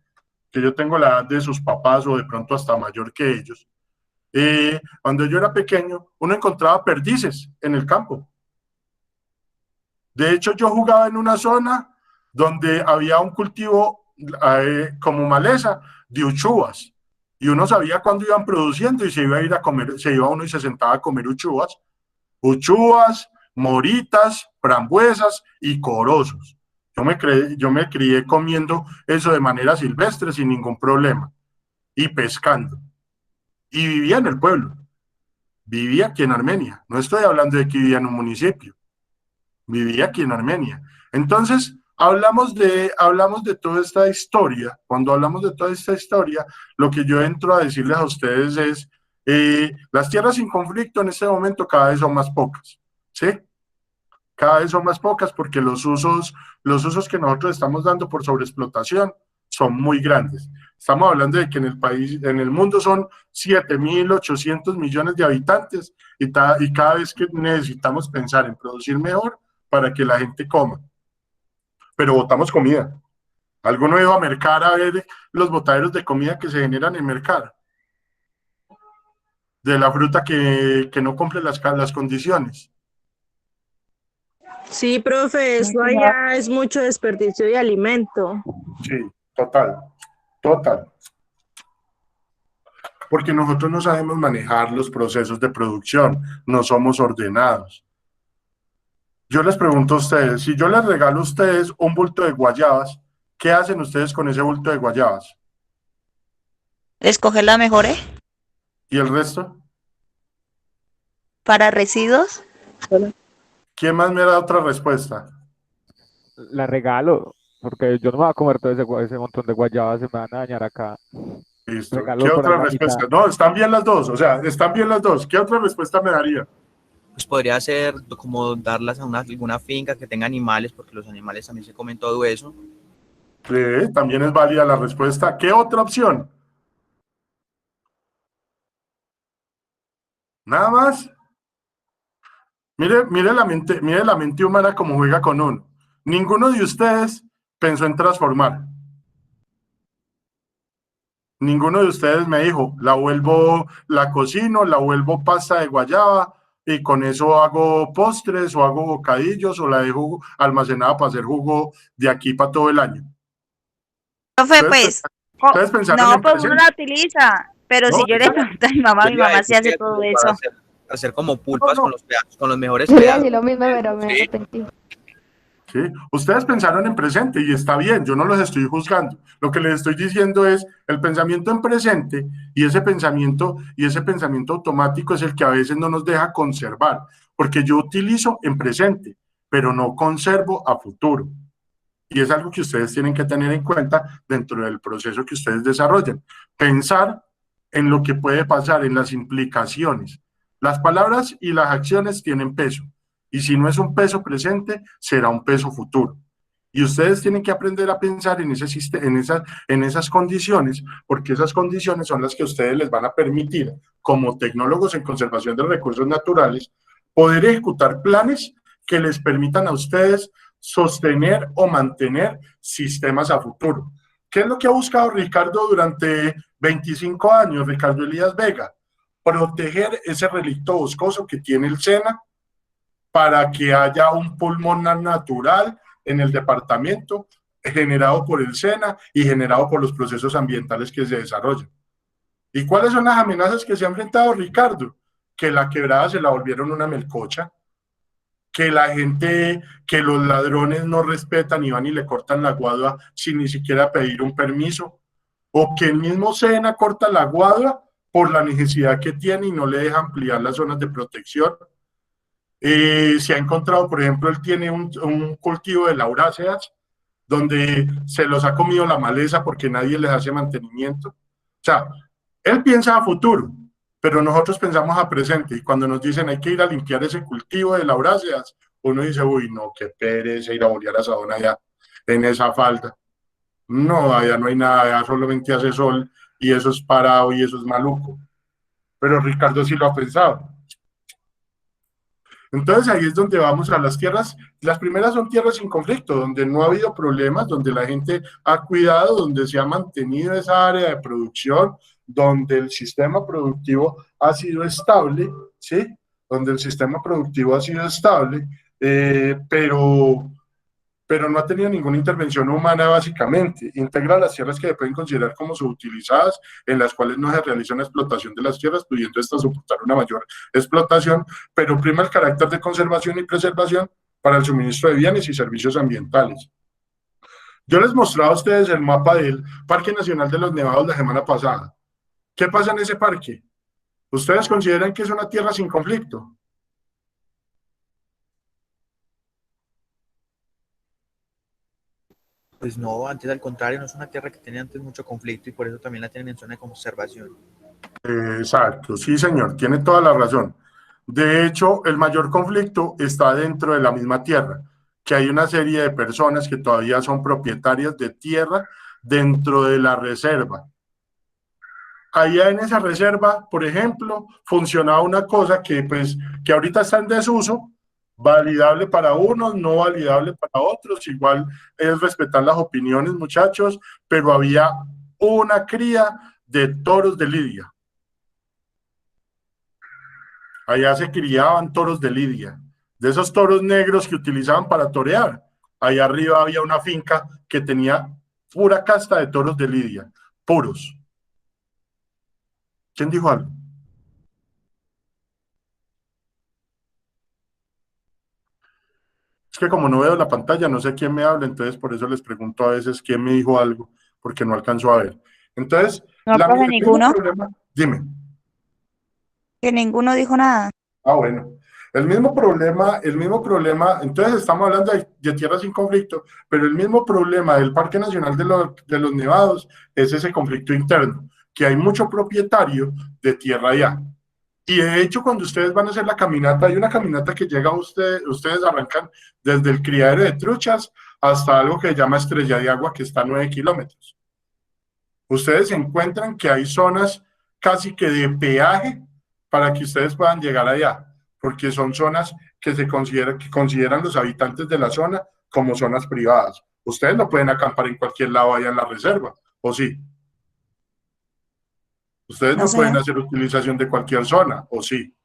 que yo tengo la edad de sus papás o de pronto hasta mayor que ellos, cuando yo era pequeño, uno encontraba perdices en el campo. De hecho, yo jugaba en una zona donde había un cultivo como maleza de uchuvas, y uno sabía cuándo iban produciendo y se iba a ir a comer, se iba uno y se sentaba a comer uchuvas, moritas, frambuesas y corozos. Yo me crié comiendo eso de manera silvestre sin ningún problema y pescando. Y vivía en el pueblo, vivía aquí en Armenia. No estoy hablando de que vivía en un municipio, vivía aquí en Armenia. Entonces, hablamos de toda esta historia. Cuando hablamos de toda esta historia, lo que yo entro a decirles a ustedes es, las tierras sin conflicto en este momento cada vez son más pocas, ¿sí? Cada vez son más pocas porque los usos que nosotros estamos dando por sobreexplotación son muy grandes. Estamos hablando de que en el mundo son 7.800 millones de habitantes y cada vez que necesitamos pensar en producir mejor para que la gente coma. Pero botamos comida. ¿Alguno iba a Mercar a ver los botaderos de comida que se generan en Mercar? De la fruta que no cumple las condiciones. Sí, profe, eso allá es mucho desperdicio de alimento. Sí, total. Porque nosotros no sabemos manejar los procesos de producción, no somos ordenados. Yo les pregunto a ustedes, si yo les regalo a ustedes un bulto de guayabas, ¿qué hacen ustedes con ese bulto de guayabas? Escoger la mejor, ¿Y el resto? para residuos. ¿Quién más me da otra respuesta? La regalo, porque yo no me voy a comer todo ese montón de guayabas, se me van a dañar acá. Listo. Regalo ¿Qué por otra ahí la respuesta? mitad. No, están bien las dos, o sea, están bien las dos. ¿Qué otra respuesta me daría? Pues podría ser como darlas a alguna finca que tenga animales, porque los animales también se comen todo eso. Sí, también es válida la respuesta. ¿Qué otra opción? ¿Nada más? Mire la mente humana como juega con uno. Ninguno de ustedes pensó en transformar. Ninguno de ustedes me dijo, la cocino, la vuelvo pasta de guayaba y con eso hago postres o hago bocadillos o la dejo almacenada para hacer jugo de aquí para todo el año. Profe, pues, Ustedes pensaron no, en pues uno presente. la utiliza, pero No, si yo le pregunto a mi mamá sí hace todo eso. Hacer como pulpas No. con los mejores Yo iba a pedazos. decir lo mismo, pero me Sí. arrepentí. ¿Sí? Ustedes pensaron en presente y está bien, yo no los estoy juzgando. Lo que les estoy diciendo es el pensamiento en presente y ese pensamiento automático es el que a veces no nos deja conservar, porque yo utilizo en presente, pero no conservo a futuro. Y es algo que ustedes tienen que tener en cuenta dentro del proceso que ustedes desarrollan. Pensar en lo que puede pasar, en las implicaciones. Las palabras y las acciones tienen peso. Y si no es un peso presente, será un peso futuro. Y ustedes tienen que aprender a pensar en esas condiciones, porque esas condiciones son las que a ustedes les van a permitir, como tecnólogos en conservación de recursos naturales, poder ejecutar planes que les permitan a ustedes sostener o mantener sistemas a futuro. ¿Qué es lo que ha buscado Ricardo durante 25 años, Ricardo Elías Vega? Proteger ese relicto boscoso que tiene el SENA para que haya un pulmón natural en el departamento generado por el SENA y generado por los procesos ambientales que se desarrollan. ¿Y cuáles son las amenazas que se ha enfrentado Ricardo? Que la quebrada se la volvieron una melcocha, que que los ladrones no respetan y van y le cortan la guadua sin ni siquiera pedir un permiso, o que el mismo SENA corta la guadua por la necesidad que tiene y no le deja ampliar las zonas de protección. Se ha encontrado, por ejemplo, él tiene un cultivo de lauráceas donde se los ha comido la maleza porque nadie les hace mantenimiento. O sea, él piensa a futuro, pero nosotros pensamos a presente, y cuando nos dicen hay que ir a limpiar ese cultivo de lauráceas, uno dice, uy, no, qué pereza ir a bolear asadón allá en esa falda. No, allá no hay nada, allá solamente hace sol y eso es parado y eso es maluco. Pero Ricardo sí lo ha pensado. Entonces ahí es donde vamos a las tierras. Las primeras son tierras sin conflicto, donde no ha habido problemas, donde la gente ha cuidado, donde se ha mantenido esa área de producción, donde el sistema productivo ha sido estable, ¿sí? Donde el sistema productivo ha sido estable, pero no ha tenido ninguna intervención humana básicamente. Integra las tierras que se pueden considerar como subutilizadas, en las cuales no se realiza una explotación de las tierras, pudiendo estas soportar una mayor explotación, pero prima el carácter de conservación y preservación para el suministro de bienes y servicios ambientales. Yo les mostraba a ustedes el mapa del Parque Nacional de los Nevados la semana pasada. ¿Qué pasa en ese parque? ¿Ustedes consideran que es una tierra sin conflicto? Pues no, antes al contrario, no es una tierra que tenía antes mucho conflicto y por eso también la tienen en zona de conservación. Exacto, sí, señor, tiene toda la razón. De hecho, el mayor conflicto está dentro de la misma tierra, que hay una serie de personas que todavía son propietarias de tierra dentro de la reserva. Allá en esa reserva, por ejemplo, funcionaba una cosa que ahorita está en desuso, validable para unos, no validable para otros, igual es respetar las opiniones, muchachos, pero había una cría de toros de lidia. Allá se criaban toros de lidia, de esos toros negros que utilizaban para torear. Allá arriba había una finca que tenía pura casta de toros de lidia, puros. ¿Quién dijo algo? Es que como no veo la pantalla, no sé quién me habla, entonces por eso les pregunto a veces quién me dijo algo, porque no alcanzo a ver. Entonces, No, profe, el mismo ninguno, problema, dime. que ninguno dijo nada. Ah, bueno. El mismo problema, entonces estamos hablando de tierras sin conflicto, pero el mismo problema del Parque Nacional de los Nevados es ese conflicto interno, que hay mucho propietario de tierra allá. Y de hecho, cuando ustedes van a hacer la caminata, hay una caminata que llega a ustedes arrancan desde el criadero de truchas hasta algo que se llama Estrella de Agua, que está a 9 kilómetros. Ustedes encuentran que hay zonas casi que de peaje para que ustedes puedan llegar allá, porque son zonas que que consideran los habitantes de la zona como zonas privadas. Ustedes no pueden acampar en cualquier lado allá en la reserva, ¿o sí? Ustedes No no sé. pueden hacer utilización de cualquier zona, ¿o sí?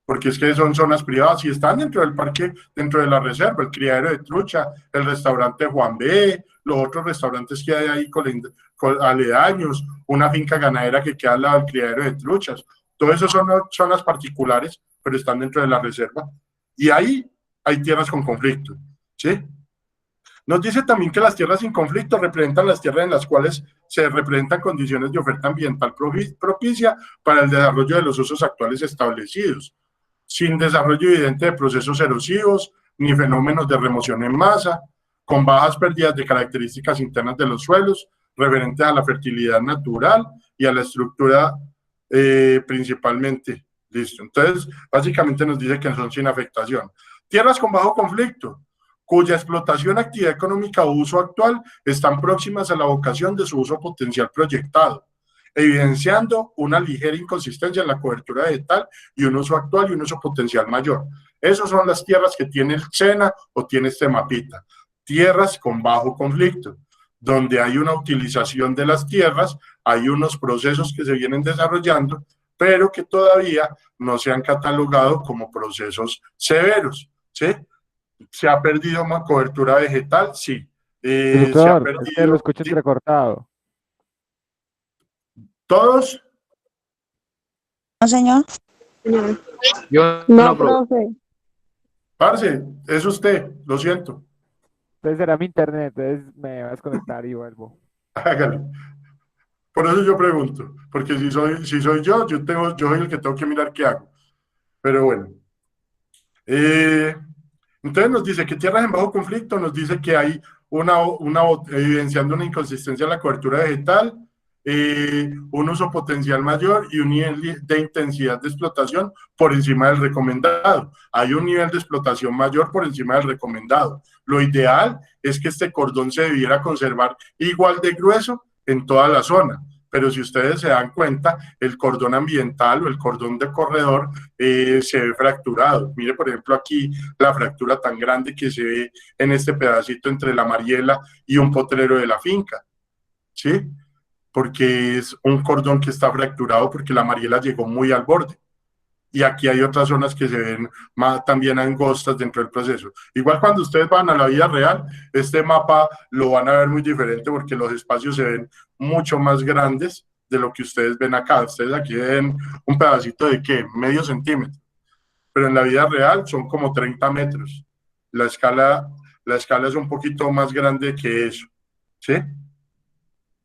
Porque es que son zonas privadas y están dentro del parque, dentro de la reserva, el criadero de trucha, el restaurante Juan B, los otros restaurantes que hay ahí aledaños, una finca ganadera que queda al lado del criadero de truchas. Todo eso son zonas particulares, pero están dentro de la reserva. Y ahí hay tierras con conflicto, ¿sí? Nos dice también que las tierras sin conflicto representan las tierras en las cuales se representan condiciones de oferta ambiental propicia para el desarrollo de los usos actuales establecidos, sin desarrollo evidente de procesos erosivos ni fenómenos de remoción en masa, con bajas pérdidas de características internas de los suelos, referentes a la fertilidad natural y a la estructura principalmente. Listo. Entonces, básicamente nos dice que son sin afectación. Tierras con bajo conflicto, cuya explotación, actividad económica o uso actual están próximas a la vocación de su uso potencial proyectado, evidenciando una ligera inconsistencia en la cobertura vegetal y un uso actual y un uso potencial mayor. Esas son las tierras que tiene el SENA o tiene este mapita. Tierras con bajo conflicto, donde hay una utilización de las tierras, hay unos procesos que se vienen desarrollando, pero que todavía no se han catalogado como procesos severos, ¿sí? ¿Se ha perdido más cobertura vegetal? Sí. Se ha Doctor, es que lo perdido. escucho entrecortado. ¿Todos? No, señor. Yo No, no, profe. profe. Parce, es usted, lo siento. Entonces será mi internet, entonces me voy a desconectar y vuelvo. Hágale. Por eso yo pregunto, porque si soy yo soy el que tengo que mirar qué hago. Pero bueno. Eh, entonces nos dice que tierras en bajo conflicto, nos dice que hay evidenciando una inconsistencia en la cobertura vegetal, un uso potencial mayor y un nivel de intensidad de explotación por encima del recomendado. Hay un nivel de explotación mayor por encima del recomendado. Lo ideal es que este cordón se debiera conservar igual de grueso en toda la zona. Pero si ustedes se dan cuenta, el cordón ambiental o el cordón de corredor se ve fracturado. Mire, por ejemplo, aquí la fractura tan grande que se ve en este pedacito entre la Mariela y un potrero de la finca, ¿sí? Porque es un cordón que está fracturado porque la Mariela llegó muy al borde. Y aquí hay otras zonas que se ven también angostas dentro del proceso. Igual cuando ustedes van a la vida real, este mapa lo van a ver muy diferente porque los espacios se ven mucho más grandes de lo que ustedes ven acá. Ustedes aquí ven un pedacito de ¿qué? Medio centímetro. Pero en la vida real son como 30 metros. La escala es un poquito más grande que eso, ¿sí?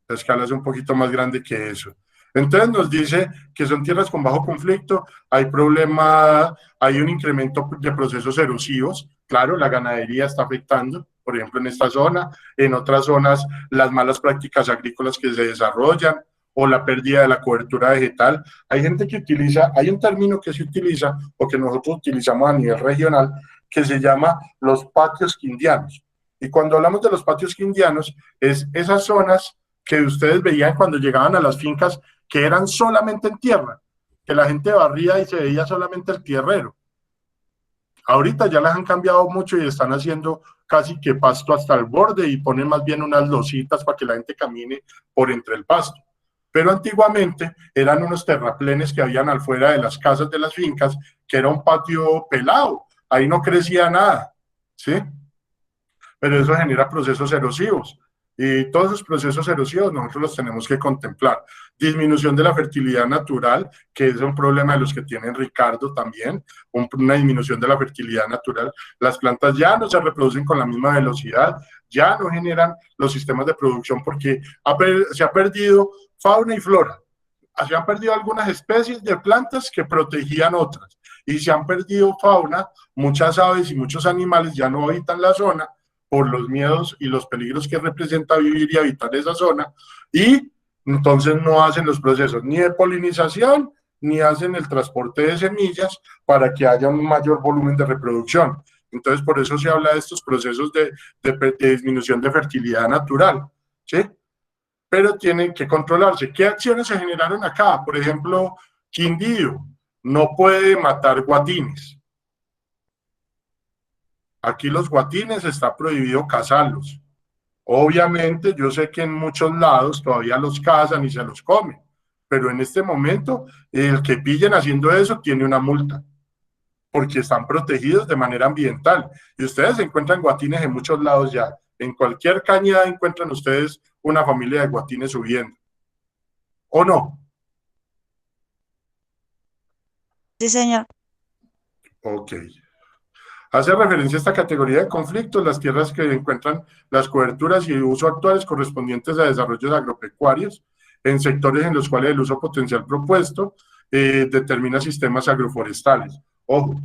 La escala es un poquito más grande que eso. Entonces nos dice que son tierras con bajo conflicto, hay problema, hay un incremento de procesos erosivos, claro, la ganadería está afectando, por ejemplo en esta zona, en otras zonas las malas prácticas agrícolas que se desarrollan o la pérdida de la cobertura vegetal. Hay gente que utiliza, hay un término que se utiliza o que nosotros utilizamos a nivel regional que se llama los patios quindianos. Y cuando hablamos de los patios quindianos es esas zonas que ustedes veían cuando llegaban a las fincas que eran solamente en tierra, que la gente barría y se veía solamente el tierrero. Ahorita ya las han cambiado mucho y están haciendo casi que pasto hasta el borde y ponen más bien unas lositas para que la gente camine por entre el pasto. Pero antiguamente eran unos terraplenes que habían afuera de las casas de las fincas, que era un patio pelado, ahí no crecía nada, ¿sí? Pero eso genera procesos erosivos. Y todos esos procesos erosivos nosotros los tenemos que contemplar. Disminución de la fertilidad natural, que es un problema de los que tienen Ricardo también, una disminución de la fertilidad natural. Las plantas ya no se reproducen con la misma velocidad, ya no generan los sistemas de producción porque se ha perdido fauna y flora. Se han perdido algunas especies de plantas que protegían otras. Y se han perdido fauna, muchas aves y muchos animales ya no habitan la zona, por los miedos y los peligros que representa vivir y habitar esa zona, y entonces no hacen los procesos ni de polinización, ni hacen el transporte de semillas para que haya un mayor volumen de reproducción. Entonces, por eso se habla de estos procesos de disminución de fertilidad natural, ¿sí? Pero tienen que controlarse. ¿Qué acciones se generaron acá? Por ejemplo, Quindío no puede matar guatines. Aquí los guatines está prohibido cazarlos. Obviamente, yo sé que en muchos lados todavía los cazan y se los comen, pero en este momento, el que pillen haciendo eso tiene una multa, porque están protegidos de manera ambiental. Y ustedes encuentran guatines en muchos lados ya. En cualquier cañada encuentran ustedes una familia de guatines subiendo. ¿O no? Sí, señor. Ok. Hace referencia a esta categoría de conflictos, las tierras que encuentran las coberturas y uso actuales correspondientes a desarrollos agropecuarios en sectores en los cuales el uso potencial propuesto determina sistemas agroforestales. Ojo,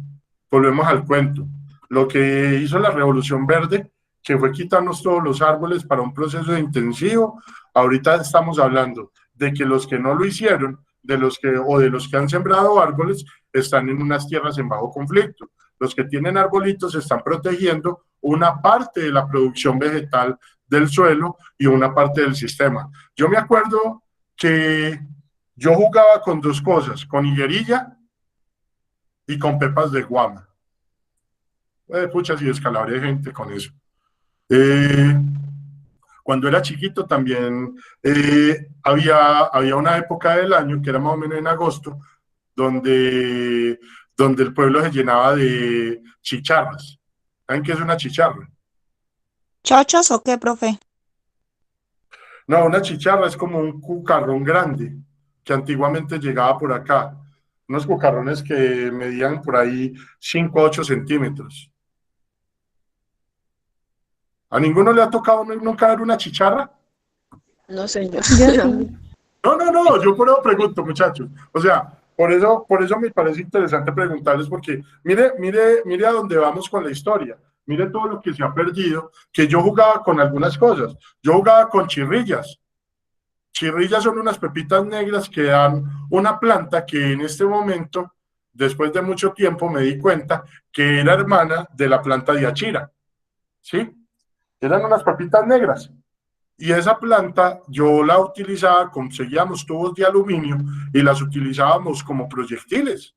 volvemos al cuento. Lo que hizo la Revolución Verde, que fue quitarnos todos los árboles para un proceso intensivo, ahorita estamos hablando de que los que no lo hicieron, de los que han sembrado árboles, están en unas tierras en bajo conflicto. Los que tienen arbolitos están protegiendo una parte de la producción vegetal del suelo y una parte del sistema. Yo me acuerdo que yo jugaba con dos cosas, con higuerilla y con pepas de guama. Pucha, si descalabré gente con eso. Cuando era chiquito también había una época del año, que era más o menos en agosto, donde el pueblo se llenaba de chicharras. ¿Saben qué es una chicharra? ¿Chochos o qué, profe? No, una chicharra es como un cucarrón grande que antiguamente llegaba por acá. Unos cucarrones que medían por ahí 5 a 8 centímetros. ¿A ninguno le ha tocado nunca ver una chicharra? No, señor. Yo sí. No, yo por eso pregunto, muchachos. O sea, Por eso me parece interesante preguntarles, porque mire a dónde vamos con la historia. Mire todo lo que se ha perdido, que yo jugaba con algunas cosas. Yo jugaba con chirrillas. Chirrillas son unas pepitas negras que dan una planta que en este momento, después de mucho tiempo, me di cuenta que era hermana de la planta de achira. ¿Sí? Eran unas pepitas negras. Y esa planta yo la utilizaba, conseguíamos tubos de aluminio y las utilizábamos como proyectiles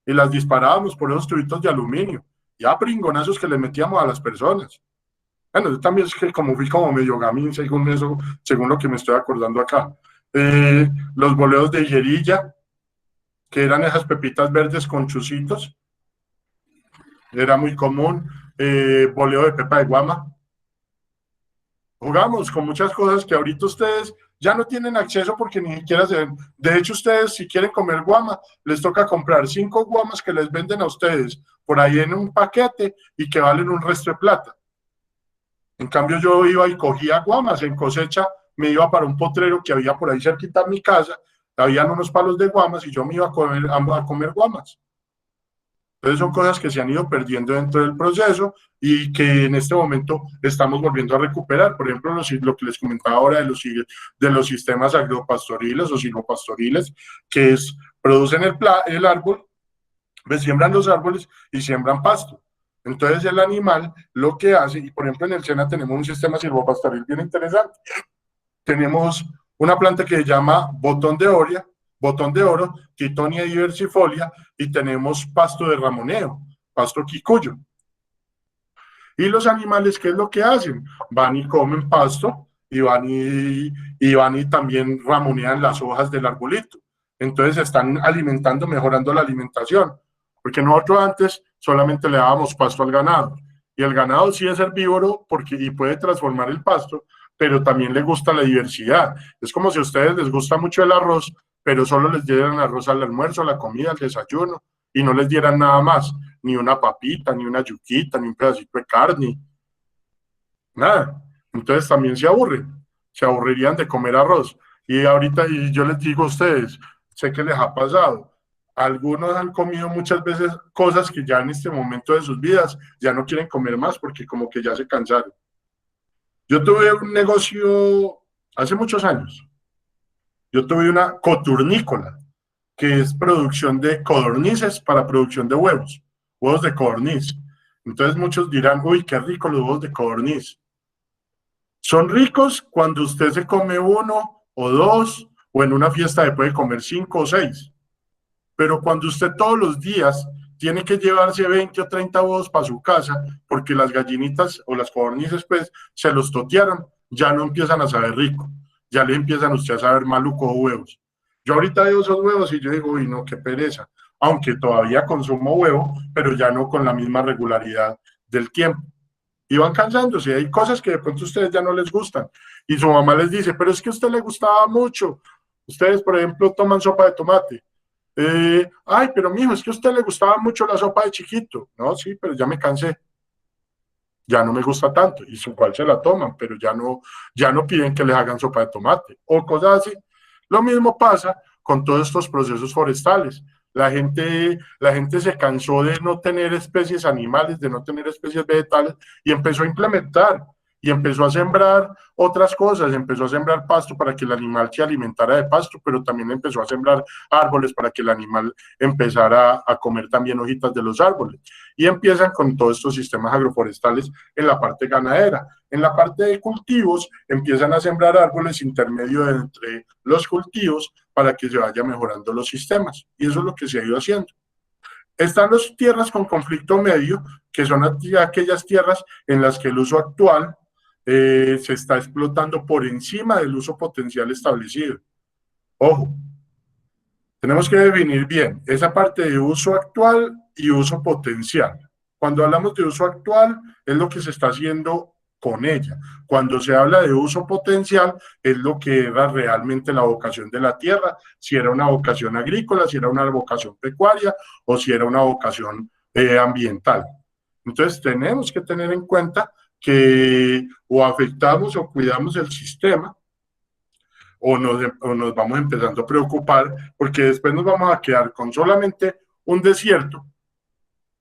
y las disparábamos por esos tubitos de aluminio, ya pringonazos que le metíamos a las personas. Bueno, yo también es que como fui como medio gamín, según eso, según lo que me estoy acordando acá. Los boleos de higuerilla, que eran esas pepitas verdes con chucitos, era muy común. Boleo de pepa de guama. Jugamos con muchas cosas que ahorita ustedes ya no tienen acceso porque ni siquiera se ven. De hecho, ustedes si quieren comer guama, les toca comprar 5 guamas que les venden a ustedes por ahí en un paquete y que valen un resto de plata. En cambio, yo iba y cogía guamas en cosecha, me iba para un potrero que había por ahí cerquita de mi casa, habían unos palos de guamas y yo me iba a comer guamas. Entonces son cosas que se han ido perdiendo dentro del proceso y que en este momento estamos volviendo a recuperar. Por ejemplo, lo que les comentaba ahora de los sistemas agropastoriles o silvopastoriles, que producen el árbol, pues siembran los árboles y siembran pasto. Entonces el animal lo que hace, y por ejemplo en el SENA tenemos un sistema silvopastoril bien interesante. Tenemos una planta que se llama botón de oro, Titonia diversifolia, y tenemos pasto de ramoneo, pasto quicuyo. Y los animales, ¿qué es lo que hacen? Van y comen pasto y van y también ramonean las hojas del arbolito. Entonces están alimentando, mejorando la alimentación. Porque nosotros antes solamente le dábamos pasto al ganado. Y el ganado sí es herbívoro y puede transformar el pasto, pero también le gusta la diversidad. Es como si a ustedes les gusta mucho el arroz, pero solo les dieran arroz al almuerzo, a la comida, al desayuno, y no les dieran nada más, ni una papita, ni una yuquita, ni un pedacito de carne, nada. Entonces también se aburrirían de comer arroz. Y ahorita, y yo les digo a ustedes, sé que les ha pasado, algunos han comido muchas veces cosas que ya en este momento de sus vidas ya no quieren comer más porque como que ya se cansaron. Yo tuve un negocio hace muchos años. Yo tuve una coturnícola, que es producción de codornices para producción de huevos de codorniz. Entonces muchos dirán, uy, qué rico los huevos de codorniz. Son ricos cuando usted se come 1 o 2, o en una fiesta se puede comer 5 o 6. Pero cuando usted todos los días tiene que llevarse 20 o 30 huevos para su casa, porque las gallinitas o las codornices pues se los totearon, ya no empiezan a saber rico, ya le empiezan a usted a saber maluco huevos. Yo ahorita veo esos huevos y yo digo, uy, no, qué pereza, aunque todavía consumo huevo, pero ya no con la misma regularidad del tiempo. Y van cansándose, hay cosas que de pronto a ustedes ya no les gustan, y su mamá les dice, pero es que a usted le gustaba mucho, ustedes por ejemplo toman sopa de tomate, ay, pero mijo, es que a usted le gustaba mucho la sopa de chiquito. No, sí, pero ya me cansé. Ya no me gusta tanto. Y su cual se la toman, pero ya no piden que les hagan sopa de tomate o cosas así. Lo mismo pasa con todos estos procesos forestales. La gente se cansó de no tener especies animales, de no tener especies vegetales y empezó a implementar y empezó a sembrar otras cosas, empezó a sembrar pasto para que el animal se alimentara de pasto, pero también empezó a sembrar árboles para que el animal empezara a comer también hojitas de los árboles. Y empiezan con todos estos sistemas agroforestales en la parte ganadera. En la parte de cultivos empiezan a sembrar árboles intermedio entre los cultivos para que se vaya mejorando los sistemas. Y eso es lo que se ha ido haciendo. Están las tierras con conflicto medio, que son aquellas tierras en las que el uso actual se está explotando por encima del uso potencial establecido. Ojo, tenemos que definir bien esa parte de uso actual y uso potencial. Cuando hablamos de uso actual, es lo que se está haciendo con ella. Cuando se habla de uso potencial, es lo que era realmente la vocación de la tierra, si era una vocación agrícola, si era una vocación pecuaria o si era una vocación ambiental. Entonces tenemos que tener en cuenta que o afectamos o cuidamos el sistema, o nos vamos empezando a preocupar, porque después nos vamos a quedar con solamente un desierto.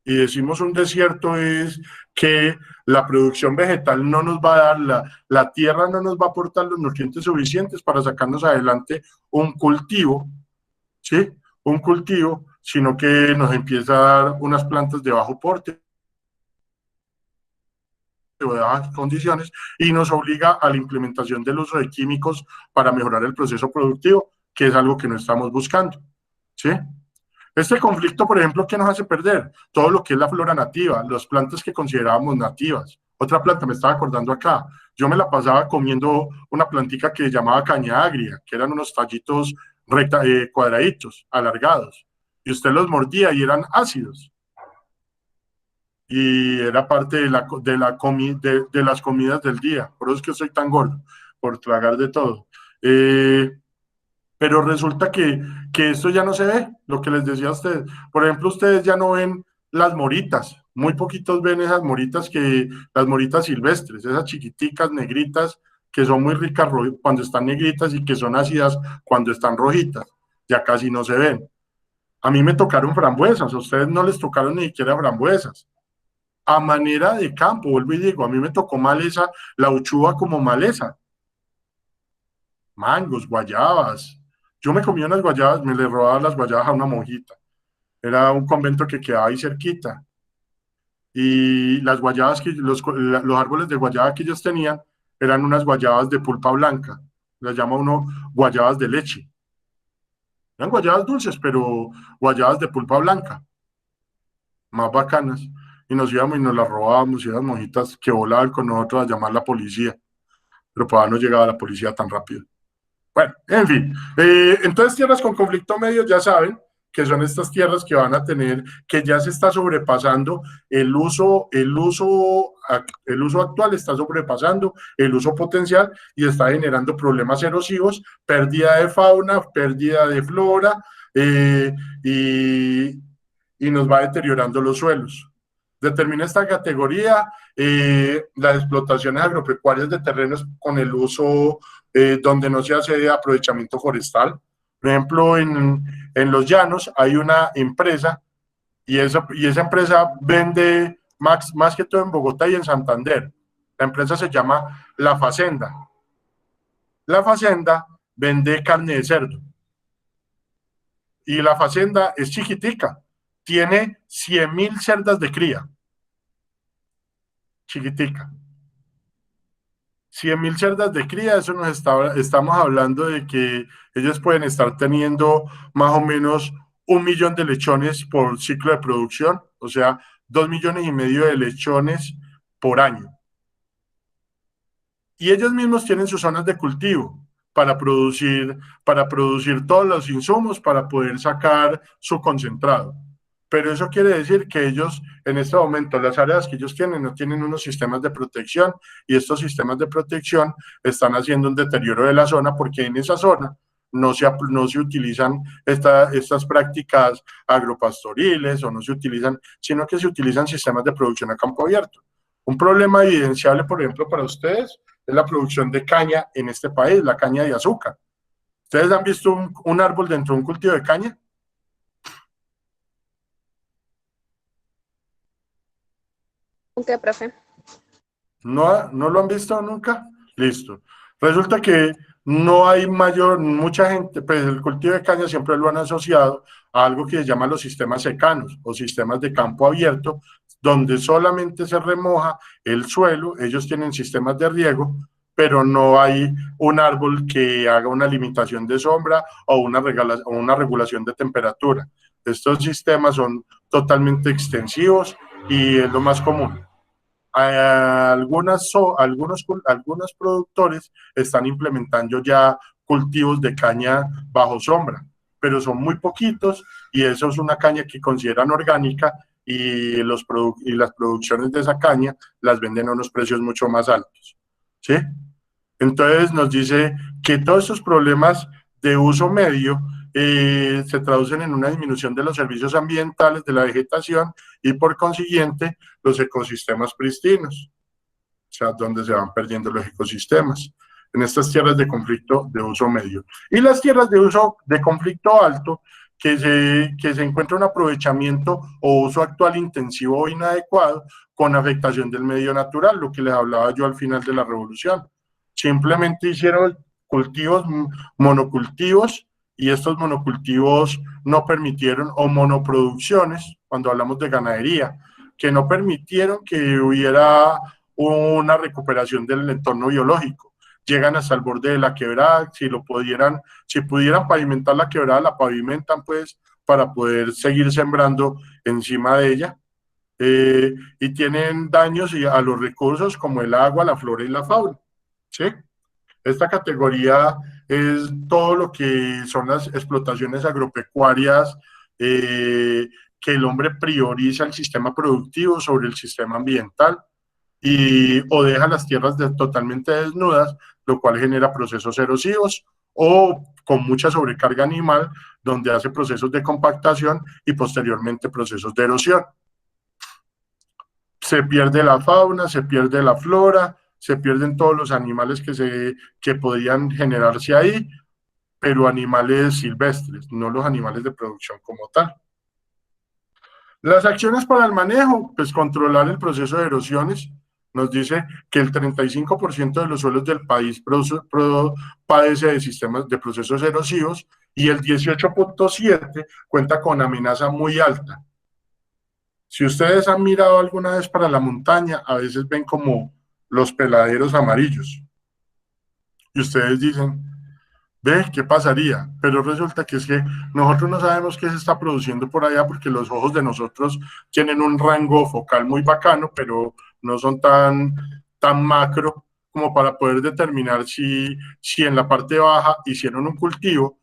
Y decimos un desierto es que la producción vegetal no nos va a dar, la tierra no nos va a aportar los nutrientes suficientes para sacarnos adelante un cultivo, ¿sí? Un cultivo, sino que nos empieza a dar unas plantas de bajo porte, de bajas condiciones, y nos obliga a la implementación del uso de químicos para mejorar el proceso productivo, que es algo que no estamos buscando, ¿sí? Este conflicto, por ejemplo, ¿qué nos hace perder? Todo lo que es la flora nativa, las plantas que considerábamos nativas. Otra planta, me estaba acordando acá, yo me la pasaba comiendo una plantica que se llamaba caña agria, que eran unos tallitos cuadraditos, alargados, y usted los mordía y eran ácidos. Y era parte de las comidas del día, por eso es que soy tan gordo, por tragar de todo. Pero resulta que esto ya no se ve, lo que les decía a ustedes. Por ejemplo, ustedes ya no ven las moritas, muy poquitos ven esas moritas, las moritas silvestres, esas chiquiticas, negritas, que son muy ricas cuando están negritas y que son ácidas cuando están rojitas, ya casi no se ven. A mí me tocaron frambuesas, a ustedes no les tocaron ni siquiera frambuesas. A manera de campo, vuelvo y digo, a mí me tocó maleza, la uchuva como maleza. Mangos, guayabas. Yo me comía unas guayabas, me le robaba las guayabas a una monjita. Era un convento que quedaba ahí cerquita. Y las guayabas, los árboles de guayaba que ellos tenían, eran unas guayabas de pulpa blanca. Las llama uno guayabas de leche. Eran guayabas dulces, pero guayabas de pulpa blanca. Más bacanas. Y nos íbamos y nos las robábamos, y las monjitas que volaban con nosotros a llamar a la policía. Pero pues no llegaba la policía tan rápido. Bueno, en fin, entonces tierras con conflicto medio ya saben que son estas tierras que van a tener, que ya se está sobrepasando el uso actual, está sobrepasando el uso potencial y está generando problemas erosivos, pérdida de fauna, pérdida de flora y nos va deteriorando los suelos. Determina esta categoría las explotaciones agropecuarias de terrenos con el uso donde no se hace aprovechamiento forestal. Por ejemplo, en los llanos hay una empresa y esa empresa vende más que todo en Bogotá y en Santander. La empresa se llama La Facenda. La Facenda vende carne de cerdo. Y La Facenda es chiquitica. Tiene 100.000 cerdas de cría. Chiquitica. 100.000 cerdas de cría, eso estamos hablando de que ellos pueden estar teniendo más o menos 1 millón de lechones por ciclo de producción, o sea, 2,5 millones de lechones por año. Y ellos mismos tienen sus zonas de cultivo para producir todos los insumos para poder sacar su concentrado. Pero eso quiere decir que ellos, en este momento, las áreas que ellos tienen no tienen unos sistemas de protección y estos sistemas de protección están haciendo un deterioro de la zona porque en esa zona no se utilizan estas prácticas agropastoriles o no se utilizan, sino que se utilizan sistemas de producción a campo abierto. Un problema evidenciable, por ejemplo, para ustedes es la producción de caña en este país, la caña de azúcar. ¿Ustedes han visto un árbol dentro de un cultivo de caña? ¿Qué, profe? ¿No lo han visto nunca? Listo. Resulta que no hay mucha gente, pues el cultivo de caña siempre lo han asociado a algo que se llama los sistemas secanos o sistemas de campo abierto, donde solamente se remoja el suelo, ellos tienen sistemas de riego, pero no hay un árbol que haga una limitación de sombra o una regulación de temperatura. Estos sistemas son totalmente extensivos y es lo más común. Algunos productores están implementando ya cultivos de caña bajo sombra, pero son muy poquitos y eso es una caña que consideran orgánica y las producciones de esa caña las venden a unos precios mucho más altos, ¿sí? Entonces nos dice que todos estos problemas de uso medio se traducen en una disminución de los servicios ambientales de la vegetación y por consiguiente los ecosistemas pristinos, o sea, donde se van perdiendo los ecosistemas. en estas tierras de conflicto de uso medio. Y las tierras de uso de conflicto alto, que se encuentra un aprovechamiento o uso actual intensivo o inadecuado con afectación del medio natural, lo que les hablaba yo al final de la revolución. Simplemente hicieron cultivos, monocultivos, y estos monocultivos no permitieron, o monoproducciones, cuando hablamos de ganadería, que no permitieron que hubiera una recuperación del entorno biológico. Llegan hasta el borde de la quebrada, si pudieran pavimentar la quebrada, la pavimentan pues para poder seguir sembrando encima de ella, y tienen daños a los recursos como el agua, la flora y la fauna, ¿sí? Esta categoría es todo lo que son las explotaciones agropecuarias, que el hombre prioriza el sistema productivo sobre el sistema ambiental, o deja las tierras totalmente desnudas, lo cual genera procesos erosivos, o con mucha sobrecarga animal, donde hace procesos de compactación y posteriormente procesos de erosión. Se pierde la fauna, se pierde la flora, se pierden todos los animales que podían generarse ahí, pero animales silvestres, no los animales de producción como tal. Las acciones para el manejo, pues controlar el proceso de erosiones. Nos dice que el 35% de los suelos del país padece de sistemas de procesos erosivos, y el 18.7% cuenta con amenaza muy alta. Si ustedes han mirado alguna vez para la montaña, a veces ven como los peladeros amarillos. Y ustedes dicen, ve, ¿qué pasaría? Pero resulta que es que nosotros no sabemos qué se está produciendo por allá, porque los ojos de nosotros tienen un rango focal muy bacano, pero no son tan macro como para poder determinar si en la parte baja hicieron un cultivo,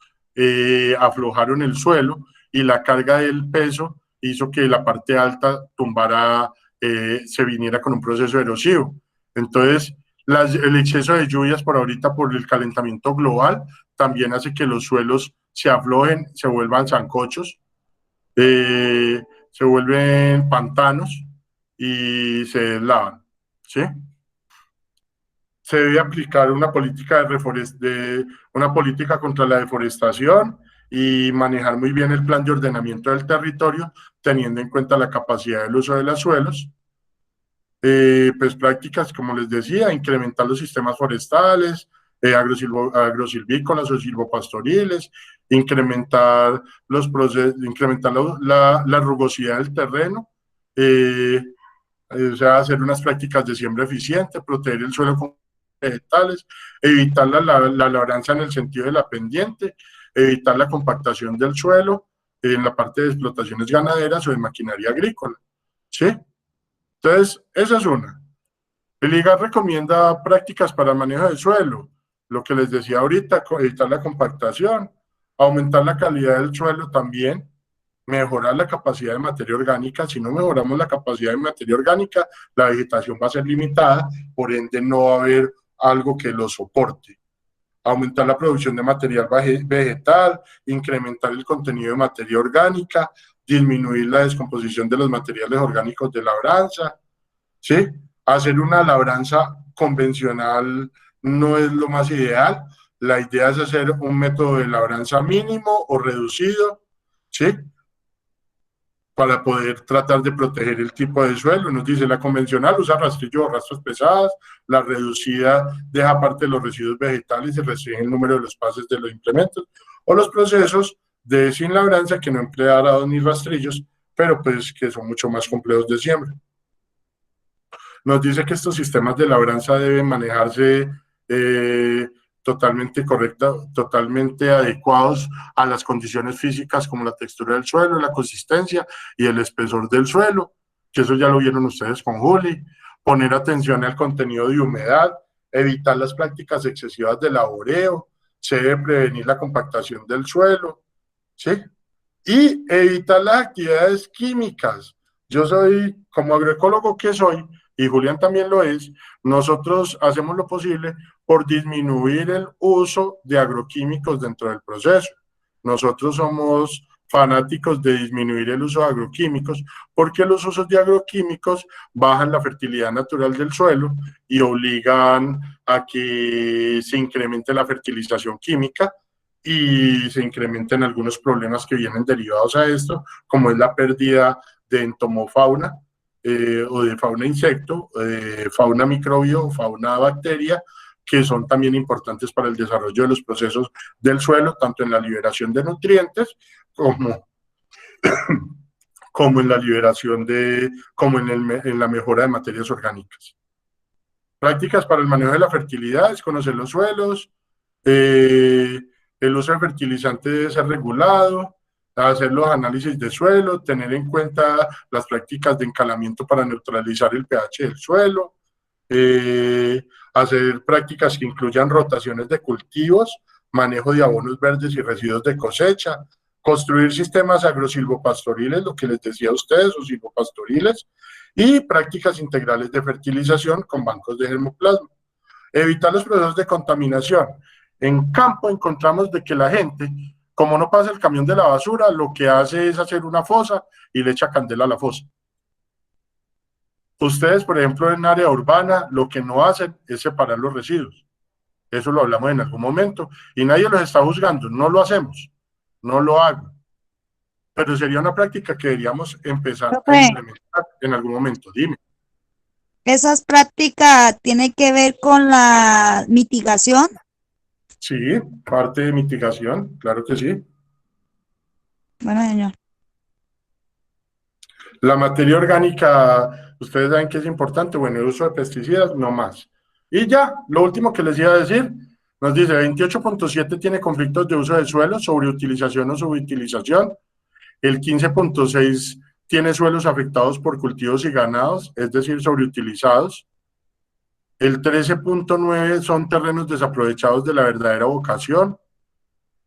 aflojaron el suelo, y la carga del peso hizo que la parte alta tumbara, se viniera con un proceso erosivo. Entonces, el exceso de lluvias por ahorita, por el calentamiento global, también hace que los suelos se aflojen, se vuelvan sancochos, se vuelven pantanos y se deslavan, ¿sí? Se debe aplicar una política una política contra la deforestación, y manejar muy bien el plan de ordenamiento del territorio, teniendo en cuenta la capacidad del uso de los suelos. Pues prácticas, como les decía, incrementar los sistemas forestales, agrosilvícolas o silvopastoriles, incrementar la rugosidad del terreno, o sea, hacer unas prácticas de siembra eficiente, proteger el suelo con vegetales, evitar la labranza en el sentido de la pendiente, evitar la compactación del suelo en la parte de explotaciones ganaderas o de maquinaria agrícola, ¿sí? Entonces, esa es una. El IGAR recomienda prácticas para el manejo del suelo, lo que les decía ahorita, evitar la compactación, aumentar la calidad del suelo también, mejorar la capacidad de materia orgánica. Si no mejoramos la capacidad de materia orgánica, la vegetación va a ser limitada, por ende no va a haber algo que lo soporte. Aumentar la producción de material vegetal, incrementar el contenido de materia orgánica, disminuir la descomposición de los materiales orgánicos de labranza, ¿sí? Hacer una labranza convencional no es lo más ideal. La idea es hacer un método de labranza mínimo o reducido, ¿sí? Para poder tratar de proteger el tipo de suelo. Nos dice, la convencional usa rastrillo o rastros pesadas, la reducida deja parte de los residuos vegetales y restringe el número de los pases de los implementos, o los procesos de sin labranza, que no emplea arados ni rastrillos, pero pues que son mucho más complejos de siembra. Nos dice que estos sistemas de labranza deben manejarse totalmente adecuados a las condiciones físicas, como la textura del suelo, la consistencia y el espesor del suelo, que eso ya lo vieron ustedes con Juli. Poner atención al contenido de humedad, evitar las prácticas excesivas de laboreo, se debe prevenir la compactación del suelo, ¿sí? Y evitar las actividades químicas. Yo soy, como agroecólogo que soy, y Julián también lo es, nosotros hacemos lo posible por disminuir el uso de agroquímicos dentro del proceso. Nosotros somos fanáticos de disminuir el uso de agroquímicos, porque los usos de agroquímicos bajan la fertilidad natural del suelo y obligan a que se incremente la fertilización química y se incrementen algunos problemas que vienen derivados a esto, como es la pérdida de entomofauna o de fauna insecto, fauna microbio o fauna bacteria, que son también importantes para el desarrollo de los procesos del suelo, tanto en la liberación de nutrientes como en la liberación como en la mejora de materias orgánicas. Prácticas para el manejo de la fertilidad es conocer los suelos, el uso de fertilizante debe ser regulado, hacer los análisis de suelo, tener en cuenta las prácticas de encalamiento para neutralizar el pH del suelo, hacer prácticas que incluyan rotaciones de cultivos, manejo de abonos verdes y residuos de cosecha, construir sistemas agrosilvopastoriles, lo que les decía a ustedes, o silvopastoriles, y prácticas integrales de fertilización con bancos de germoplasma. Evitar los procesos de contaminación. En campo encontramos de que la gente, como no pasa el camión de la basura, lo que hace es hacer una fosa y le echa candela a la fosa. Ustedes, por ejemplo, en área urbana, lo que no hacen es separar los residuos. Eso lo hablamos en algún momento y nadie los está juzgando, no lo hacemos, no lo hago. Pero sería una práctica que deberíamos empezar a implementar en algún momento. Dime. ¿Esas prácticas tienen que ver con la mitigación? Sí, parte de mitigación, claro que sí. Bueno, señor. La materia orgánica, ustedes saben que es importante, bueno, el uso de pesticidas, no más. Y ya, lo último que les iba a decir, nos dice 28.7 tiene conflictos de uso de suelo, sobreutilización o subutilización. El 15.6 tiene suelos afectados por cultivos y ganados, es decir, sobreutilizados. El 13.9 son terrenos desaprovechados de la verdadera vocación.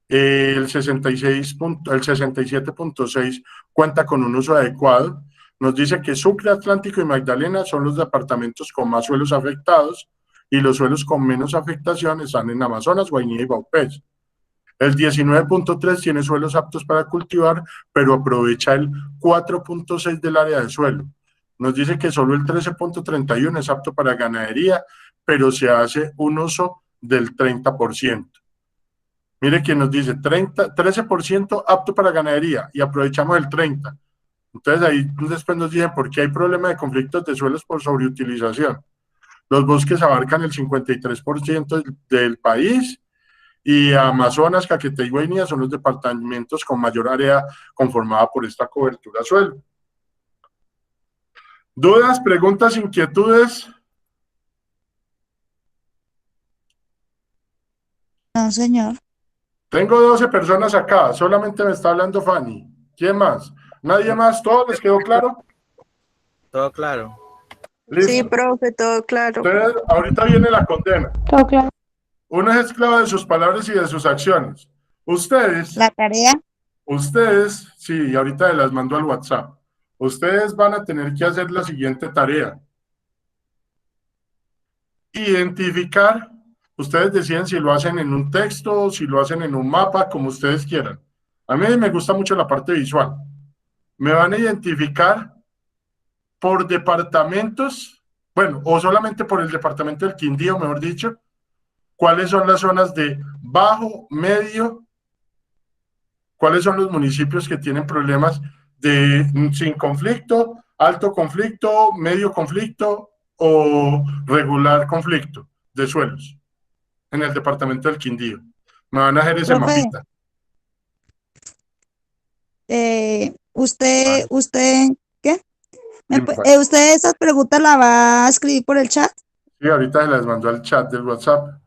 El 67.6 cuenta con un uso adecuado. Nos dice que Sucre, Atlántico y Magdalena son los departamentos con más suelos afectados y los suelos con menos afectación están en Amazonas, Guainía y Vaupés. El 19.3 tiene suelos aptos para cultivar, pero aprovecha el 4.6 del área de suelo. Nos dice que solo el 13.31 es apto para ganadería, pero se hace un uso del 30%. Mire que nos dice 13% apto para ganadería y aprovechamos el 30%. Entonces ahí después nos dicen por qué hay problema de conflictos de suelos por sobreutilización. Los bosques abarcan el 53% del país y Amazonas, Caquetá y Guainía son los departamentos con mayor área conformada por esta cobertura suelo. ¿Dudas, preguntas, inquietudes? No, señor. Tengo 12 personas acá, solamente me está hablando Fanny. ¿Quién más? ¿Nadie más? ¿Todo les quedó claro? Todo claro. ¿Listo? Sí, profe, todo claro. Entonces, ahorita viene la condena. Todo claro. Uno es esclavo de sus palabras y de sus acciones. Ustedes, La tarea. sí, ahorita las mando al WhatsApp. Ustedes van a tener que hacer la siguiente tarea. Identificar, ustedes deciden si lo hacen en un texto, si lo hacen en un mapa, como ustedes quieran. A mí me gusta mucho la parte visual. Me van a identificar por departamentos, bueno, o solamente por el departamento del Quindío, mejor dicho, cuáles son las zonas de bajo, medio, cuáles son los municipios que tienen problemas de sin conflicto, alto conflicto, medio conflicto o regular conflicto de suelos en el departamento del Quindío. Me van a hacer ese Profe. mapita. Usted, ¿qué? Dime, ¿Usted esas preguntas las va a escribir por el chat? Sí, ahorita se las mandó al chat del WhatsApp.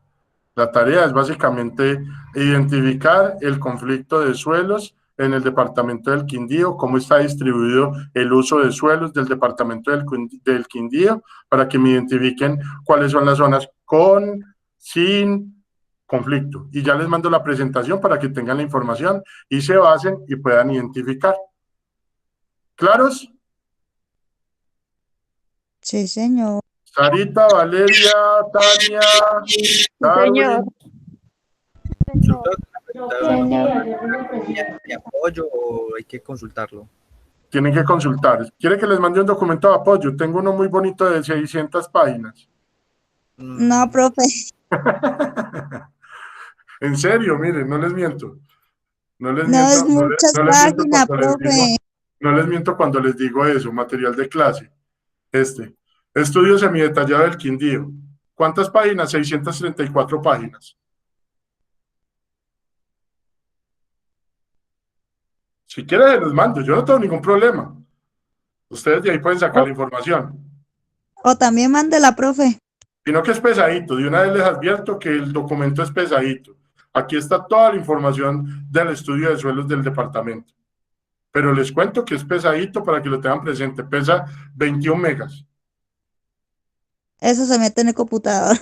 La tarea es básicamente identificar el conflicto de suelos en el departamento del Quindío, cómo está distribuido el uso de suelos del departamento del Quindío, para que me identifiquen cuáles son las zonas con, sin conflicto. Y ya les mando la presentación para que tengan la información y se basen y puedan identificar. ¿Claros? Sí, señor. Sarita, Valeria, Tania, Darwin. Señor. Señor. de apoyo o hay que consultarlo? Tienen que consultar. ¿Quiere que les mande un documento de apoyo? Tengo uno muy bonito de 600 páginas. No, profe. En serio, miren, no les miento. No les No es miento, muchas no les miento páginas, cuando les digo, profe. no les miento cuando les digo eso, material de clase. Estudio semidetallado del Quindío. ¿Cuántas páginas? 634 páginas. Si quieren, se los mando. Yo no tengo ningún problema. Ustedes de ahí pueden sacar la información. O también mande la profe. Sino que es pesadito. De una vez les advierto que el documento es pesadito. Aquí está toda la información del estudio de suelos del departamento. Pero les cuento que es pesadito para que lo tengan presente. Pesa 21 megas. Eso se mete en el computador.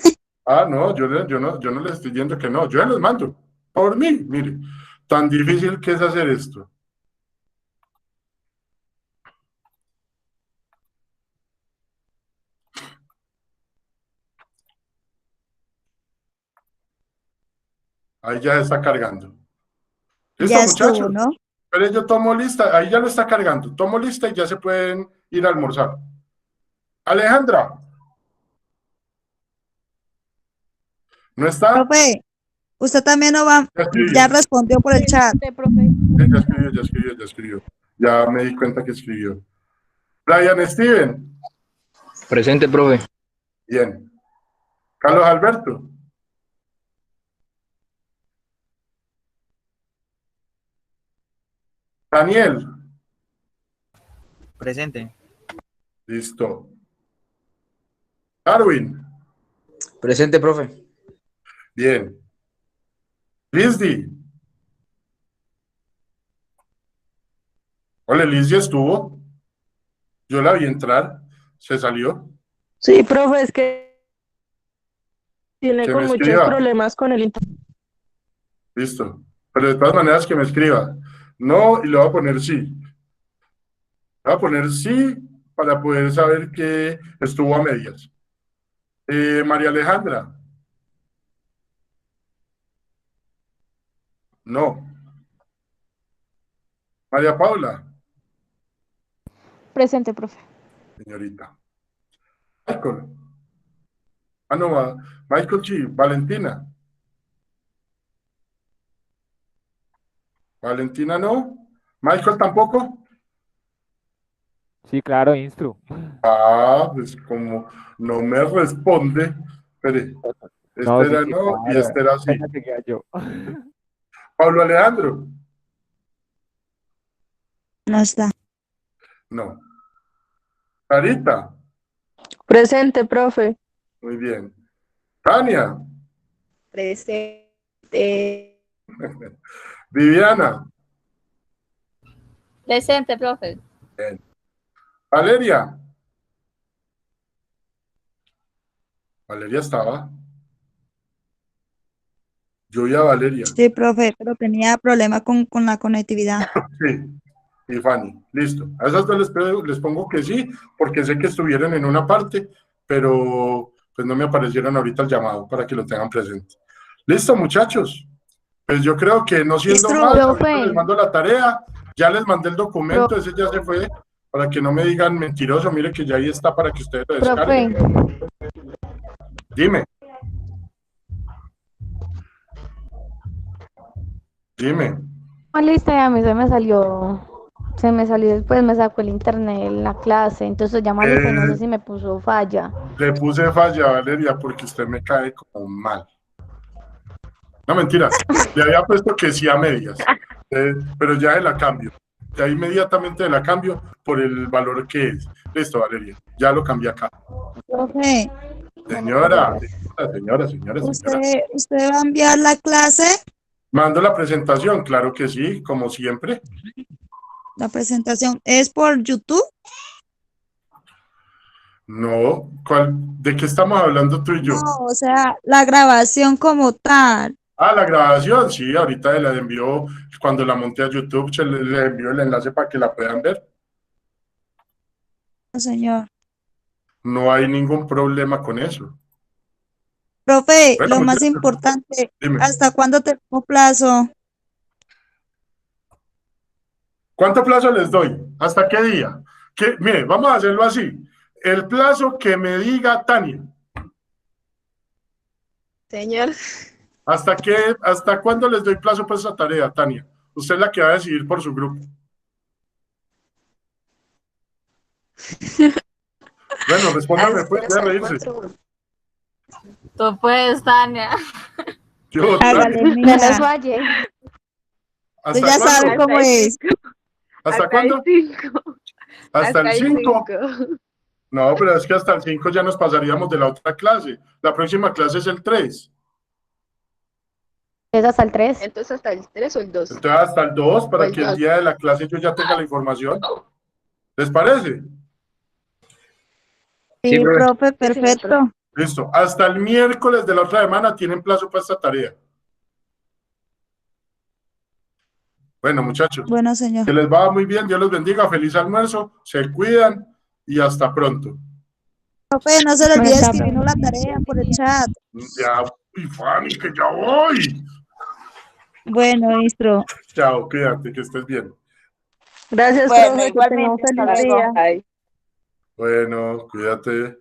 Ah, no, yo no les estoy diciendo que no. Yo ya les mando. Por mí, mire. Tan difícil que es hacer esto. Ahí ya está cargando. ¿Listo, Ya estuvo, muchachos? ¿no? Pero yo tomo lista, ahí ya lo está cargando. Tomo lista y ya se pueden ir a almorzar. Alejandra. ¿No está? Profe, usted también no va, Ya escribió. ya respondió por el chat. Profe. Ya escribió. Ya me di cuenta que escribió. Brian Steven. Presente, profe. Bien. Carlos Alberto. Daniel. Presente. Listo. Darwin. Presente, profe. Bien. Lizzy. Hola, Lizzy estuvo. Yo la vi entrar. Se salió. Sí, profe, es que tiene Que con me muchos escriba. problemas con el internet. Listo. Pero de todas maneras que me escriba. No, y le voy a poner sí. Le voy a poner sí para poder saber que estuvo a medias. María Alejandra. No. María Paula. Presente, profe. Señorita. Michael. Ah, no, Michael sí. Valentina. Valentina no. Michael tampoco. Sí, claro, Instru. Ah, pues como no me responde. Espere. No, Este sí, era sí, no y claro. este era sí. Apenas seguía yo. Pablo Alejandro. No está. No. Carita. Presente, profe. Muy bien. Tania. Presente. Viviana. Presente, profe. Bien. Valeria. Valeria estaba. Yo vi a Valeria. Sí, profe, pero tenía problemas con la conectividad. Sí. Y Fanny. Listo. A esas dos les pongo que sí, porque sé que estuvieron en una parte, pero pues no me aparecieron ahorita el llamado para que lo tengan presente. Listo, muchachos. Pues yo creo que no siendo Instru, más, ahorita profe. les mando la tarea, ya les mandé el documento, ese ya se fue, para que no me digan mentiroso, mire que ya ahí está para que ustedes lo descarguen. Profe. Dime. Dime. Lista y a mí se me salió después, me sacó el internet en la clase, entonces ya lista y no sé si me puso falla. Le puse falla, Valeria, porque usted me cae como mal. No, mentira. Le había puesto que sí a medias, pero ya la cambio. Ya inmediatamente la cambio por el valor que es. Listo, Valeria. Ya lo cambié acá. profe, Señora. ¿usted va a enviar la clase? Mando la presentación, claro que sí, como siempre. La presentación es por YouTube. No, ¿de qué estamos hablando tú y yo? No, o sea, la grabación como tal. Ah, la grabación, sí, ahorita la envió, cuando la monté a YouTube, le envió el enlace para que la puedan ver. No, señor. No hay ningún problema con eso. Profe, Bueno, lo más muchachos, importante, dime. ¿hasta cuándo tenemos plazo? ¿Cuánto plazo les doy? ¿Hasta qué día? Mire, vamos a hacerlo así. El plazo que me diga Tania. Señor, ¿Hasta cuándo les doy plazo para esa tarea, Tania? Usted es la que va a decidir por su grupo. Bueno, respóndame, pues, hasta voy a el reírse. 4. Tú puedes, Tania. Yo, Hágale, Tania, No nos mija. falle. Tú ¿hasta ya sabes cuándo? cómo es. ¿Hasta cuándo? 5. ¿Hasta el 5? No, pero es que hasta el 5 ya nos pasaríamos de la otra clase. La próxima clase es el 3. Es hasta el 3. Entonces hasta el 3 o el 2. Entonces hasta el 2 para el que el 2. día de la clase yo ya tenga la información. ¿Les parece? Sí, Sí, profe. profe, Sí, señor, perfecto. Listo. Hasta el miércoles de la otra semana tienen plazo para esta tarea. Bueno, muchachos, Bueno, señor. que les va muy bien. Dios los bendiga. Feliz almuerzo. Se cuidan y hasta pronto. Profe, no se le olvide Buenas tardes. escribirnos la tarea por el chat. Ya, y Fanny, que ya voy. Bueno, ministro. Chao, cuídate, que estés bien. Gracias, Bueno, profe, que tenga un igualmente, hasta feliz luego. día. Ay. Bueno, cuídate.